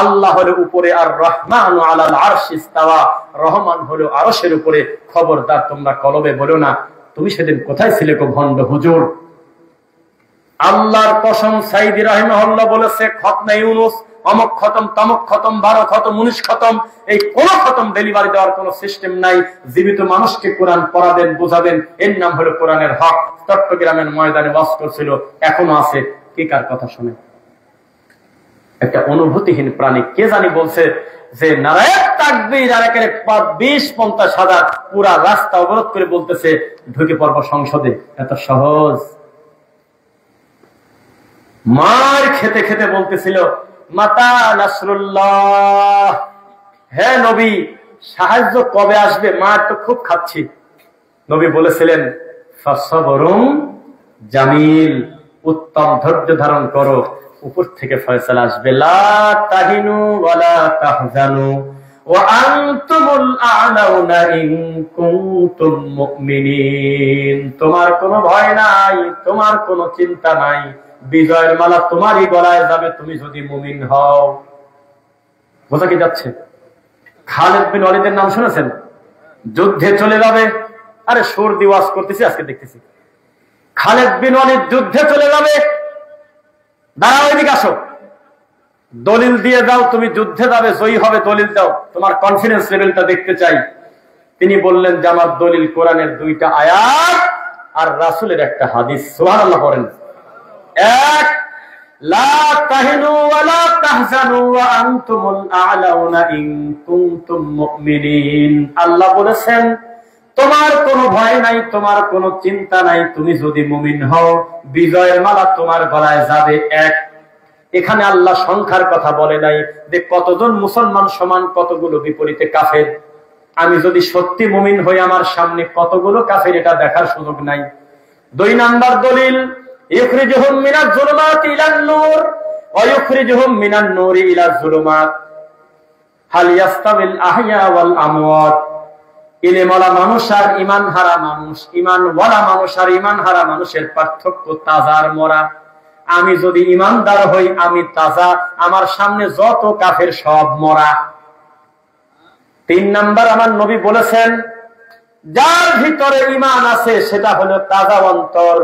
আল্লাহ হলো উপরে, আর রহমান আলাল আরশি ইস্তাওয়া, রহমান হলো আরশের উপরে। খবরদার তোমরা কলবে বলো না তুমি সেদিন কোথায় ছিলে গো ভণ্ড হুজুর। আল্লাহর কসম, সাইদি রাহিমাহুল্লাহ বলেছে, খতনা ইউনুস, অমুক খতম, তমুক খতম, 12 খতম, 19 খতম, এই কোন খতম ডেলিভারি দেওয়ার কোন সিস্টেম নাই। জীবিত মানুষকে কোরআন পড়াবেন, বোঝাবেন, এর নাম হলো কোরআনের হক। চট্টগ্রামের ময়দানে ওয়াজ করছিল, এখনো আছে। কে কার কথা শুনে? একটা অনুভূতিহীন প্রাণী। কে জানি বলছে যে নারায়ে তাকবীর, আর একেবারে 20-50 হাজার পুরা রাস্তা অবরোধ করে বলতেছে ঢুকে পড়ব সংসদে। এত সহজ? মার খেতে খেতে বলতেছিল, মাতা নাসরুল্লাহ, হে নবী সাহায্য কবে আসবে? মার তো খুব খাচ্ছি। নবী বলেছিলেন, ফাসবরুম জামিল, উত্তম ধৈর্য ধারণ করো, উপর থেকে ফয়সালা আসবে। লা তাহিনু ওয়ালা তাহজানু ওয়া আনতুমুল আ'লাউনা ইন কুনতুম মুমিনিন। তোমার কোনো ভয় নাই, তোমার কোনো চিন্তা নাই, বিজয়ের মালা তোমারই গলায় যাবে তুমি যদি মুমিন হও। বোঝা কি যাচ্ছে? খালিদ বিন ওয়ালিদের নাম শুনেছেন? যুদ্ধে চলে যাবে। আরে সর্দি ওয়াজ করতেছি আজকে দেখতেছি। খালিদ বিন ওয়ালিদ যুদ্ধে চলে যাবে। দাঁড়াও, এদিকে আসো, দলিল দিয়ে দাও, তুমি যুদ্ধে যাবে, জয়ী হবে, দলিল দাও, তোমার কনফিডেন্স লেভেলটা দেখতে চাই। তিনি বললেন যে আমার দলিল কোরআনের 2টা আয়াত আর রাসূলের একটা হাদিস। সুবহানাল্লাহ পড়েন। এক, লা তাহিনু ওয়ালা তাহজানু ওয়া আনতুমুল আ'লাউনা ইন কুনতুম মুমিনিন। আল্লাহ বলেছেন তোমার কোনো ভয় নাই, তোমার কোনো চিন্তা নাই, তুমি যদি মুমিন হও বিজয়ের মালা তোমার গলায় যাবে। এক, এখানে আল্লাহ সংখ্যার কথা বলে নাই যে কতজন মুসলমান সমান কতগুলো বিপরীতে কাফের। আমি যদি সত্যি মুমিন হই আমার সামনে কতগুলো কাফের, এটা দেখার সুযোগ নাই। 2 নাম্বার দলিল, ইখরিজুহুম মিনাজ যুলুমাতি ইলান নূর ওয়া ইখরিজুহুম মিনান নূরি ইলাজ যুলুমাত হাল ইয়াস্তাবিল আহইয়া ওয়াল আমওয়াত। ইলমওয়ালা মানুষ আর ঈমান হারা মানুষ, ঈমানওয়ালা মানুষ আর ঈমান হারা মানুষের পার্থক্য তাজা আর মরা। আমি যদি ঈমানদার হই আমি তাজা, আমার সামনে যত কাফের সব মরা। 3 নাম্বার, আমার নবী বলেছেন যার ভিতরে ঈমান আছে সেটা হলো তাজা অন্তর,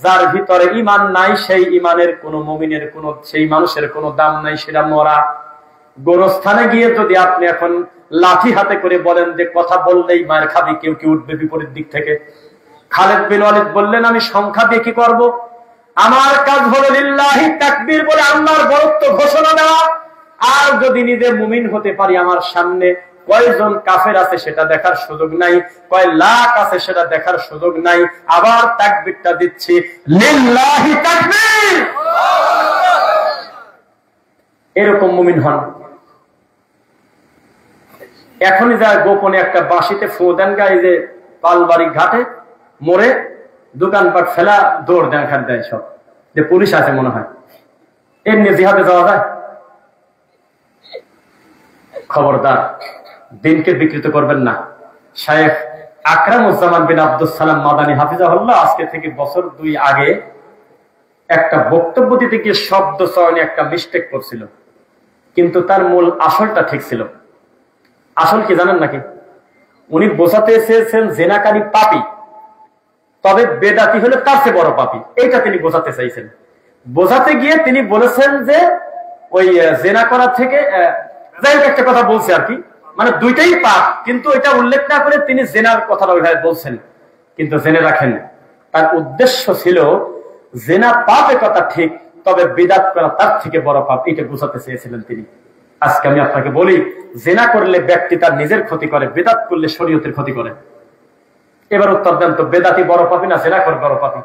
যার ভিতরে ঈমান নাই সেই ঈমানের কোন মুমিনের কোন, সেই মানুষের কোনো দাম নাই, সেটা মরা। গোরস্থানে গিয়ে যদি আপনি এখন লাঠি হাতে করে বলেন যে কথা বললেই মায়ের খাবি, কেউ কি উঠবে বিপরীত দিক থেকে। খালিদ বিন ওয়ালিদ বললেন আমি সংখ্যা দিয়ে কি করব? আমার কাজ হলো লিল্লাহি তাকবীর বলে আল্লাহর বরত্ব ঘোষণা দেওয়া। আর যদি নিজে মুমিন হতে পারি আমার সামনে কয়জন কাফের আছে সেটা দেখার সুযোগ নাই, কয় লাখ আছে সেটা দেখার সুযোগ নাই। আবার তাকবীরটা দিচ্ছি, লিল্লাহি তাকবীর। এরকম মুমিন হন। এখনই যা গোপনে একটা বাঁশিতে ফু দেন গায়ে যে পালবাড়ি ঘাটে, মরে দোকানপাট ফেলা দৌড় দেখার দেয় সব, যে পুলিশ আছে মনে হয়, এমনি জিহাদে যাওয়া যায়? খবরদার, দিনকে বিকৃত করবেন না। শায়েখ আকরামুজ্জামান বিন আব্দুস সালাম মাদানী হাফিজাহুল্লাহ আজকে থেকে বছর 2 আগে একটা বক্তব্য দিতে গিয়ে শব্দ চয়নে একটা মিস্টেক করছিল, কিন্তু তার মূল আসলটা ঠিক ছিল। আসল কি জানেন নাকি? উনি বোঝাতে চেয়েছেন জেনাকারী পাপী, তবে বেদাতি হলে তার চেয়ে বড় পাপী, এইটা তিনি বোঝাতে চাইছেন। বোঝাতে গিয়ে তিনি বলেছেন যে ওই জেনা করার থেকে, যাই হোক একটা কথা বলছে আর কি, মানে দুইটাই পাপ, কিন্তু এটা উল্লেখ না করে তিনি জেনার কথাটা ওইভাবে বলছেন। কিন্তু জেনে রাখেন, তার উদ্দেশ্য ছিল জেনা পাপ, এ কথা ঠিক, তবে বিদআত করা তার থেকে বড় পাপ, এটা বোঝাতে চেয়েছিলেন তিনি। আজকে আমি আপনাকে বলি, জেনা করলে ব্যক্তি তার নিজের ক্ষতি করে, বিদআত করলে শরীয়তের ক্ষতি করে। এবার উত্তর দেন তো, বেদাতি বড় পাপী না জেনা কর বড় পাপী?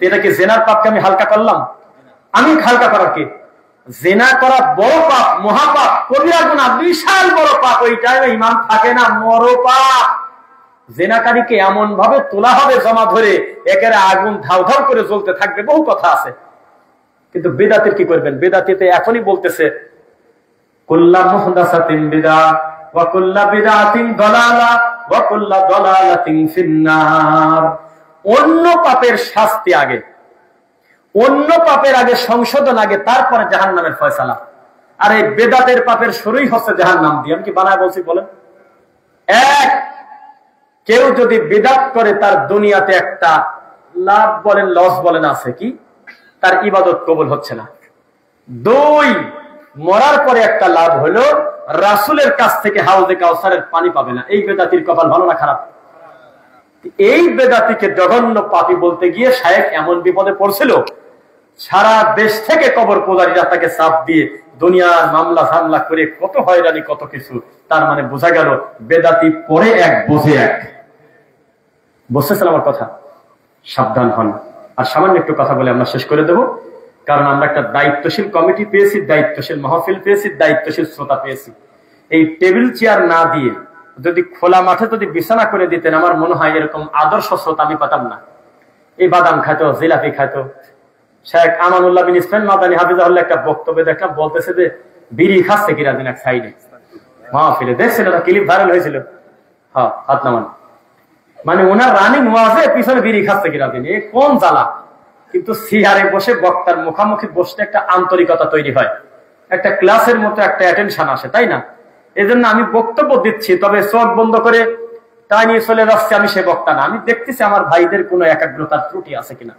এটা কি জেনার পাপকে আমি হালকা করলাম? আমি হালকা করার কি? জেনা করা বড় পাপ, মহাপাপ, কবিরা গুনাহ, বিশাল বড় পাপ, ওইটাই ইমান থাকে না, বড় পাপ। জেনাকারীকে এমন ভাবে তোলা হবে জমা ধরে, একেবারে আগুন ধাউ ধাউ করে জ্বলতে থাকবে, বহু কথা আছে। কিন্তু বেদাতির কি করবেন? বেদাতিতে এখনই বলতেছে কুল্লা মুহদাসাতিন বিদআহ ওয়া কুল্লা বিদআতিন দালালাহ ওয়া কুল্লা দালালাতিন ফিন্নার। অন্য পাপের শাস্তি আগে, অন্য পাপের আগে সংশোধন আগে, তারপরে জাহান্নামের ফয়সালা। আর এই বেদাতের পাপের শুরুই হচ্ছে জাহান্নাম দিয়ে। আমি কি বানায় বলছি বলেন? এক, কেউ যদি বিদআত করে তার দুনিয়াতে একটা লাভ বলেন লস বলেন আছে কি, তার ইবাদত কবুল হচ্ছে না। 2, মরার পরে একটা লাভ হলো রাসূলের কাছ থেকে হাউজে কাউসারের পানি পাবে না। এই বেদাতির কপাল ভালো না খারাপ? এই বেদাতিকে জঘন্য পাপী বলতে গিয়ে শায়েখ এমন বিপদে পড়ছিল, সারা দেশ থেকে কবর পূজারীরা তাকে চাপ দিয়ে দুনিয়ার মামলা ঝামলা করে কত হয়রানি কত কিছু। তার মানে বোঝা গেল বেদাতি পরে এক বোঝে এক। বুঝতেছেন আমার কথা? সাবধান হন। আর সামান্য একটু কথা বলে আমরা শেষ করে দেব, কারণ আমরা একটা দায়িত্বশীল কমিটি পেয়েছি, দায়িত্বশীল মাহফিল পেয়েছি, দায়িত্বশীল শ্রোতা পেয়েছি। এই টেবিল চেয়ার না দিয়ে যদি খোলা মাঠে যদি বিছানা করে দিতেন, আমার মনে হয় এরকম আদর্শ শ্রোতা আমি পেতাম না। এই বাদাম খাইতো, জিলাপি খাইতো। শেখ আমানুল্লাহ বিন ইসমাইল মাদানী হাফিজাহুল্লাহ একটা বক্তব্যে দেখলাম, বলতেছে যে বিড়ি খাচ্ছে কিনা দিন এক সাইডে মাহফিলে, দেখছেন ওটা ক্লিপ ভাইরাল হয়েছিল। হ্যাঁ, হাত নামান, মানে ওনার রানিং ওয়াজে পিছনে বিড়ি খাচ্ছে কিনা দিন, এ কোন জ্বালা। কিন্তু সিহারে বসে বক্তার মুখামুখি বসতে একটা আন্তরিকতা তৈরি হয়, একটা ক্লাসের মতো একটা অ্যাটেনশন আসে, তাই না? এই জন্য আমি বক্তব্য দিচ্ছি, তবে চোখ বন্ধ করে তাই নিয়ে চলে যাচ্ছে, আমি সে বক্তা না। আমি দেখতেছি আমার ভাইদের কোনো একাগ্রতার ত্রুটি আছে কিনা,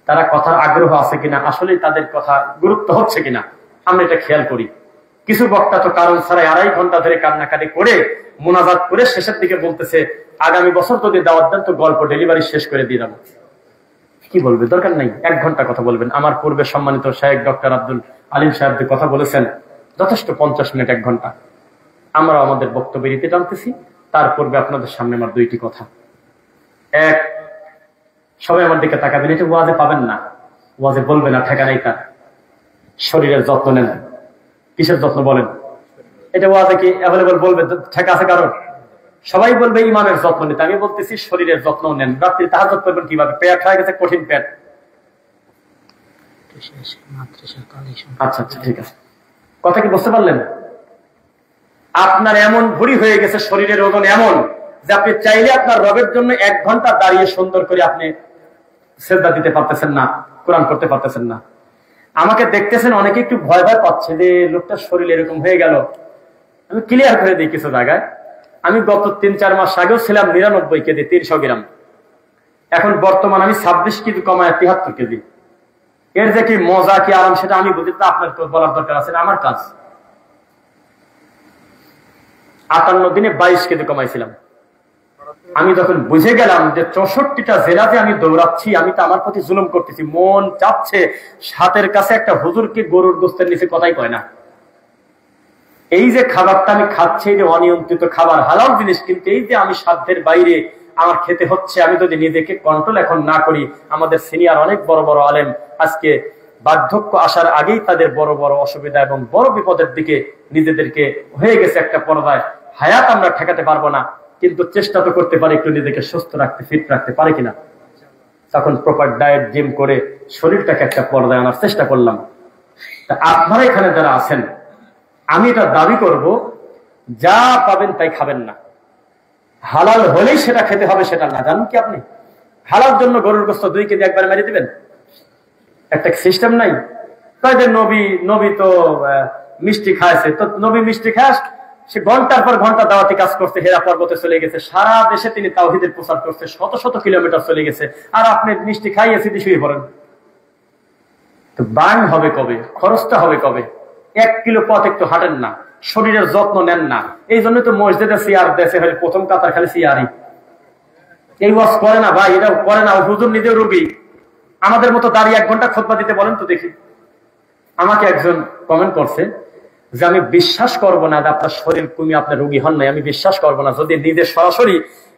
তারা কথার আগ্রহ আছে কিনা, আসলে তাদের কথা গুরুত্ব হচ্ছে কিনা, আমরা এটা খেয়াল করি। কিছু বক্তা তো কারণ ছাড়াই 2.5 ঘন্টা ধরে কান্নাকাটি করে মোনাজাত করে শেষের দিকে বলতেছে আগামী বছর যদি দাওয়াত দেন তো গল্প ডেলিভারি শেষ করে দিয়ে দেবো। কি বলবে? দরকার নাই, 1 ঘন্টা কথা বলবেন। আমার পূর্বে সম্মানিত শায়েখ ডক্টর আব্দুল আলিম সাহেব কথা বলেছেন, যথেষ্ট 50 মিনিট 1 ঘন্টা। আমরা আমাদের বক্তব্যের ইতি টানতেছি। তার পূর্বে আপনাদের সামনে আমার 2টি কথা। এক, সবাই আমার দিকে তাকাবেন, এটা ওয়াজে পাবেন না, ওয়াজে বলবে না, ঠেকা নাই তার। শরীরের যত্ন নেন। কিসের যত্ন বলেন? এটা ওয়াজে কি অ্যাভেলেবল বলবে? ঠেকা আছে কারণ? সবাই বলবে ইমানের যত্ন নিতে। আমি বলতেছি শরীরের যত্ন নেন। রাত্রি তাহাজ্জুদ করবেন কিভাবে? পেট হয়ে গেছে কঠিন পেট। আচ্ছা আচ্ছা, ঠিক আছে, কথা কি বুঝতে পারলেন? আপনার এমন ভুঁড়ি হয়ে গেছে, শরীরের ওজন এমন যে আপনি চাইলে আপনার রবের জন্য 1 ঘন্টা দাঁড়িয়ে সুন্দর করে আপনি সেজদা দিতে পারতেছেন না, কোরআন করতে পারতেছেন না। আমাকে দেখতেছেন, অনেকে একটু ভয় ভয় পাচ্ছে যে লোকটার শরীর এরকম হয়ে গেল। আমি ক্লিয়ার করে দিই কিছু জায়গায়। আমি গত 3-4 মাস আগেও ছিলাম 99 কেজি 300 গ্রাম। এখন বর্তমান আমি 26 কেজি কমায় 73 কেজি। এর যে কি মজা কি আরাম সেটা আমি বুঝি, আপনার বলার দরকার আছে, আমার কাজ। 58 দিনে 22 কেজি কমাইছিলাম। আমি যখন বুঝে গেলাম যে 64টা জেলাতে আমি দৌড়াচ্ছি, আমি তো আমার প্রতি জুলুম করতেছি, মন চাচ্ছে সাথের কাছে একটা হুজুরকে গরুর গোস্তের নিচে কথাই কয় না। এই যে খাবারটা আমি খাচ্ছি, এই যে অনিয়ন্ত্রিত খাবার, হালাল জিনিস, কিন্তু এই যে আমি সাধ্যের বাইরে আমার খেতে হচ্ছে, আমি যদি নিজেকে কন্ট্রোল এখন না করি। আমাদের সিনিয়র অনেক বড় বড় আলেম আজকে বার্ধক্য আসার আগেই তাদের বড় বড় অসুবিধা এবং বড় বিপদের দিকে নিজেদেরকে হয়ে গেছে একটা পর্যায়ে। হায়াত আমরা ঠেকাতে পারবো না। কিন্তু চেষ্টা তো করতে পারে একটু নিজেকে সুস্থ রাখতে, ফিট রাখতে পারে কিনা। তখন প্রপার ডায়েট, জিম করে শরীরটাকে একটা পর্দায় আনার চেষ্টা করলাম। আপনারা এখানে যারা আছেন, আমি এটা দাবি করব, যা পাবেন তাই খাবেন না। হালাল হলেই সেটা খেতে হবে সেটা না। জানেন কি আপনি হালাল জন্য গরুর গোশত 2 কেজি একবার মেরে দিবেন? একটা সিস্টেম নাই। তাই যে নবী তো মিষ্টি খাইছে, তো নবী মিষ্টি খাস, সে ঘন্টার পর ঘন্টা দাওয়াতি কাজ করছে, হেরা পর্বতে চলে গেছে, সারা দেশে তিনি তাওহীদের প্রচার করছে, শত শত কিলোমিটার চলে গেছে, আর আপনি মিষ্টি খাইয়ে সিধি শুয়ে পড়েন। তো বাং হবে কবে? খরচটা হবে কবে? 1 কিলো পথ একটু হাঁটেন না, শরীরের যত্ন নেন না। এই জন্য তো মসজিদে চেয়ার দেশে হয় প্রথম কাতার খালি চেয়ারই। এই ওয়াজ করে না ভাই, এটা করে না। হুজুর নিজেও রোগী, আমাদের মতো দাঁড়িয়ে 1 ঘন্টা খুতবা দিতে বলেন তো দেখি। আমাকে একজন কমেন্ট করছে যে আমি বিশ্বাস করবো না যে আপনার শরীর কমিয়ে আপনার রোগী হন নাই, আমি বিশ্বাস করবো না যদি নিজে সরাসরি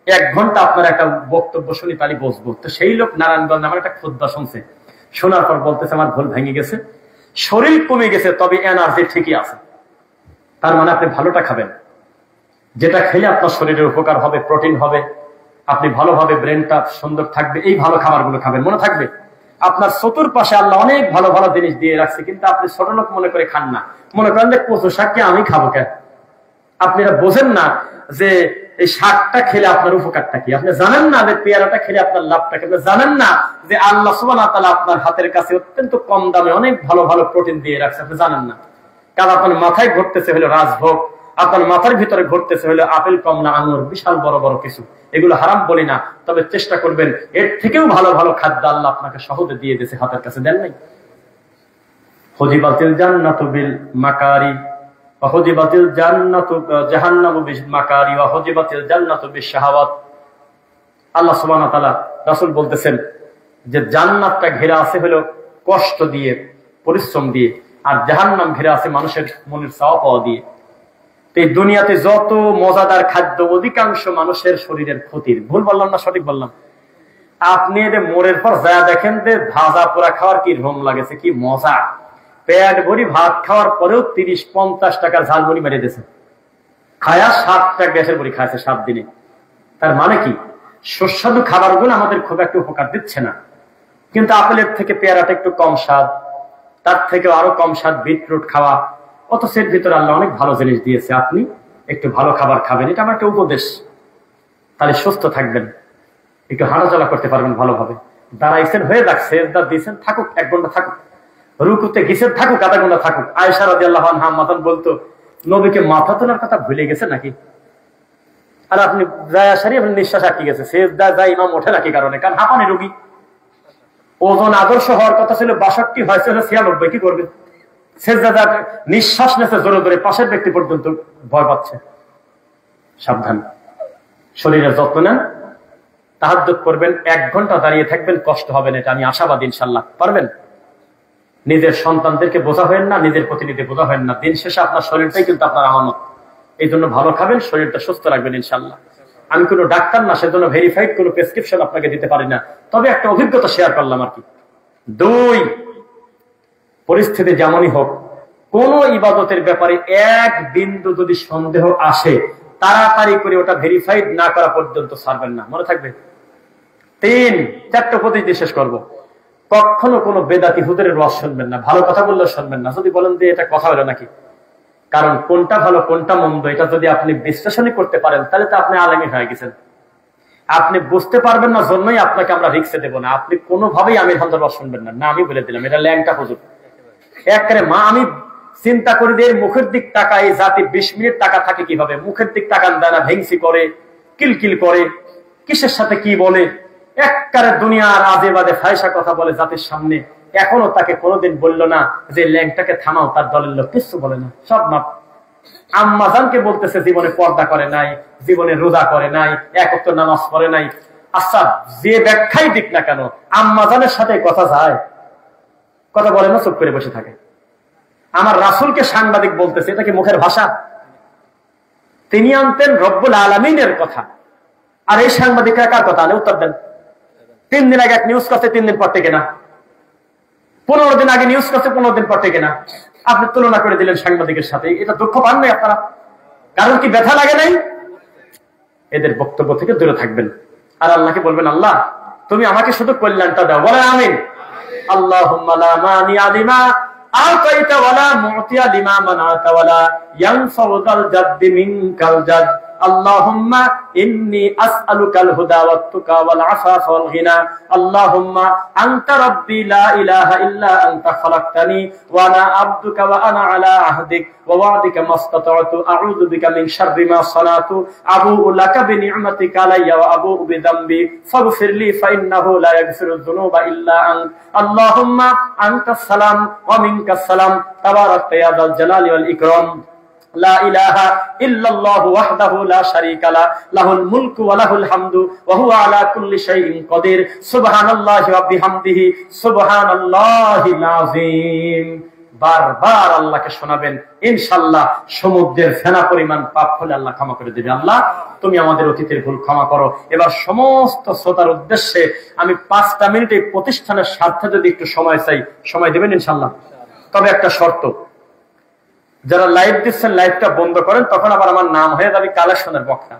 1 ঘন্টা আপনার একটা বক্তব্য শুনি তাহলে বসবো। তো সেই লোক নারায়ণগঞ্জ আমার একটা খুতবা শুনছে, শোনার পর বলতেছে আমার ভুল ভেঙে গেছে, শরীর কমে গেছে তবে এনার্জি ঠিকই আছে। তার মানে আপনি ভালোটা খাবেন, যেটা খেলে আপনার শরীরের উপকার হবে, প্রোটিন হবে, আপনি ভালোভাবে ব্রেনটা সুন্দর থাকবে, এই ভালো খাবারগুলো খাবেন। মনে থাকবে আপনার চতুর্পাশে আল্লাহ অনেক ভালো ভালো জিনিস দিয়ে রাখছে, কিন্তু আপনি ছোট লোক মনে করে খান না। মনে করেন যে কচু শাককে আমি খাবো কেন? আপনি এটা বোঝেন না যে এই শাকটা খেলে আপনার উপকারটা কি। আপনি জানেন না যে পেয়ারাটা খেলে আপনার লাভটা কি। আপনি জানেন না যে আল্লাহ সুবহানাহু ওয়া তাআলা আপনার হাতের কাছে অত্যন্ত কম দামে অনেক ভালো ভালো প্রোটিন দিয়ে রাখছে, আপনি জানেন না। কারণ আপনার মাথায় ঘটতেছে হলো রাজভোগ, আপনার মাথার ভিতরে ঘটতেছে হলো আপেল, কমলা, আঙুর, বিশাল বড় বড় কিছু। এগুলো হারাম বলি না, তবে চেষ্টা করবেন এর থেকেও ভালো ভালো খাদ্য আল্লাহ আপনাকে সহজে দিয়ে দিয়েছে, হাতের কাছে দেন নাই। হুজিবাতিল জান্নাতু বিল মাকারি ওয়া হুজিবাতিল জান্নাতু জাহান্নামু বিল মাকারি ওয়া হুজিবাতিল জান্নাতু বিশ শাহাওয়াত। আল্লাহ সুবহানাহু ওয়া তাআলা রাসূল বলতেছেন যে জান্নাতটা ঘেরা আছে হলো কষ্ট দিয়ে, পরিশ্রম দিয়ে, আর জাহান্নাম ঘেরা আছে মানুষের মনের চাওয়া পাওয়া দিয়ে। এই দুনিয়াতে যত মজাদার খাদ্য অধিকাংশ মানুষের শরীরের ক্ষতির। ভুল বললাম না সঠিক বললাম? আপনি এদের মোড়ের পর যা দেখেন যে ভাজা পোড়া খাওয়ার কি রোম লাগেছে, কি মজা। পেট ভরি ভাত খাওয়ার পরেও 30-50 টাকার ঝালমুড়ি মেরে দিয়েছে, খায়া 7টা গ্যাসের বড়ি খাইছে 7 দিনে। তার মানে কি সুস্বাদু খাবারগুলো আমাদের খুব একটা উপকার দিচ্ছে না। কিন্তু আপেলের থেকে পেয়ারাটা একটু কম স্বাদ, তার থেকে আরো কম স্বাদ বিটরুট খাওয়া, অথচ এর ভিতরে আল্লাহ অনেক ভালো জিনিস দিয়েছে। আপনি একটু ভালো খাবার খাবেন, এটা আমার একটা উপদেশ। তাহলে সুস্থ থাকবেন, একটু হাঁটাচলা করতে পারবেন ভালোভাবে। দাঁড়াইছেন হয়ে যাক, সেজদা দিয়েছেন থাকুক, 1 ঘন্টা থাকুক, রুকুতে গেছেন থাকুক, 1/2 ঘন্টা থাকুক। আয়েশা রাদিয়াল্লাহু আনহা মাতান বলতো নবীকে মাথা তোলার কথা ভুলে গেছে নাকি? আর আপনি যায় সারি আপনার নিঃশ্বাস আটকে গেছে, সেজদা যায় ইমাম ওঠে নাকি কারণে? কারণ হাঁপানি রোগী, ওজন আদর্শ হওয়ার কথা ছিল 62, হয়েছে 96, কি করবে? সেজদা নিঃশ্বাস নেছে জোরে জোরে, পাশের ব্যক্তি পর্যন্ত ভয় পাচ্ছে। সাবধান, শরীরের যত্ন নেন, তাহাজ্জুদ করবেন, 1 ঘন্টা দাঁড়িয়ে থাকবেন, কষ্ট হবে না, এটা আমি আশাবাদী। ইনশাআল্লাহ পারবেন। নিজের সন্তানদেরকে বোঝা হয় না, নিজের প্রতিনিধি বোঝা হয় না। দিন শেষে আপনার শরীরটাই কিন্তু আপনার আমানত। এই জন্য ভালো খাবেন, শরীরটা সুস্থ রাখবেন ইনশাআল্লাহ। আমি কোনো ডাক্তার না, সেজন্য ভেরিফাইড কোনো প্রেসক্রিপশন আপনাকে দিতে পারি না, তবে একটা অভিজ্ঞতা শেয়ার করলাম আর কি। 2, পরিস্থিতি যেমনই হোক, কোন ইবাদতের ব্যাপারে 1 বিন্দু যদি সন্দেহ আসে, তাড়াতাড়ি করে ওটা ভেরিফাইড না করা পর্যন্ত ছাড়বেন না। মনে থাকবে। 3, 4টা উপদেশ শেষ করবো। কখনো কোনো বেদাতি হুজুরের ওয়াজ শুনবেন না, ভালো কথা বললেও শুনবেন না। যদি বলেন যে এটা কথা হলো নাকি, কারণ কোনটা ভালো কোনটা মন্দ এটা যদি আপনি বিশ্লেষণই করতে পারেন, তাহলে তো আপনি আলেমী হয়ে গেছেন। আপনি বুঝতে পারবেন না, জন্যই আপনাকে আমরা রিক্সে দেবো না। আপনি কোনোভাবেই আমির হামদার ওয়াজ শুনবেন না। আমি বলে দিলাম, এটা ল্যাংটা হুজুর একেবারে। আমি চিন্তা করি যে মুখের দিক টাকা, এই জাতি 20 মিনিট টাকা থাকে কিভাবে? মুখের দিক টাকা দেয় না, ভেংসি করে, কিলকিল করে, কিসের সাথে কি বলে, একবারে দুনিয়ার আজে বাজে ফায়সা কথা বলে জাতির সামনে। এখনো তাকে কোনোদিন বললো না যে ল্যাংটাকে থামাও, তার দলের লোক কিছু বলে না, সব মাপ। আম্মাজানকে বলতেছে জীবনে পর্দা করে নাই, জীবনে রোজা করে নাই, 1 ওয়াক্ত নামাজ পড়ে নাই। আচ্ছা, যে ব্যাখ্যাই দিক না কেন, আম্মাজানের সাথে কথা যায়? কথা বলে না, চুপ করে বসে থাকে। আমার রাসূলকে সাংবাদিক বলতেছে, এটা কি মুখের ভাষা? তিনি আনতেন রব্বুল আলামিনের কথা, আর এই সাংবাদিকরা কার কথা আনে? উত্তর দেন। 3 দিন আগে এক নিউজ করছে, 3 দিন পর থেকে না। 15 দিন আগে নিউজ করছে, 15 দিন পর থেকে না। আপনি তুলনা করে দিলেন সাংবাদিকের সাথে। এটা দুঃখ পান নাই আপনারা? কারণ কি ব্যথা লাগে নাই? এদের বক্তব্য থেকে দূরে থাকবেন। আর আল্লাহকে বলবেন, আল্লাহ তুমি আমাকে শুধু কল্যাণটা দাও, বলে আমিন। আল্লাহুম্মা লা মানিআ লিমা আ'তাইতা ওয়ালা মু'তিয়া লিমা মানা'তা ওয়ালা ইয়ানফা'ু যাল জাদ্দি মিনকাল জাদ। আল্লাহুম্মা ইন্নী আসআলুকাল হুদা ওয়াত তুকা ওয়াল আফাফা ওয়াল গিনা। আল্লাহুম্মা আনতা রাব্বি লা ইলাহা ইল্লা আনতা খালাকতানি ওয়া আনা আবদুকা ওয়া আনা আলা আহদিক ওয়া ওয়া'দিকা মাসতাতা'তু আউযু বিকা মিন শাররি মা সানাতু আবুউ লাকা বিনি'মাতিকা আলাইয়া ওয়া আবুউ বিযামবি ফাগফিরলি ফাইন্নাহু লা ইয়াগফিরুয যুনুবা ইল্লা আনত। আল্লাহুম্মা আনতাস সালাম ওয়া মিনকাস সালাম তাবারাকতা ইয়া যাল জালালি ওয়াল ইকরাম। লা ইলাহা ইল্লাল্লাহু ওয়াহদাহু লা শারীকা লা লাহুল মুলকু ওয়া লাহুল হামদু ওয়া হুয়া আলা কুল্লি শাইইন কাদির। সুবহানাল্লাহি ওয়া বিহামদিহি সুবহানাল্লাহিল আযীম। বারবার আল্লাহকে শোনাবেন, ইনশাআল্লাহ সমুদ্রের ফেনা পরিমাণ পাপ হলে আল্লাহ ক্ষমা করে দেবে। আল্লাহ তুমি আমাদের অতীতের ভুল ক্ষমা করো। এবার সমস্ত শ্রোতার উদ্দেশ্যে আমি 5টা মিনিট এই প্রতিষ্ঠানের স্বার্থে যদি একটু সময় চাই, সময় দেবেন ইনশাআল্লাহ? তবে একটা শর্ত, যারা লাইভ দিচ্ছেন লাইভটা বন্ধ করেন, তখন আবার আমার নাম হয়ে যাবে কালেকশনের বক্তা।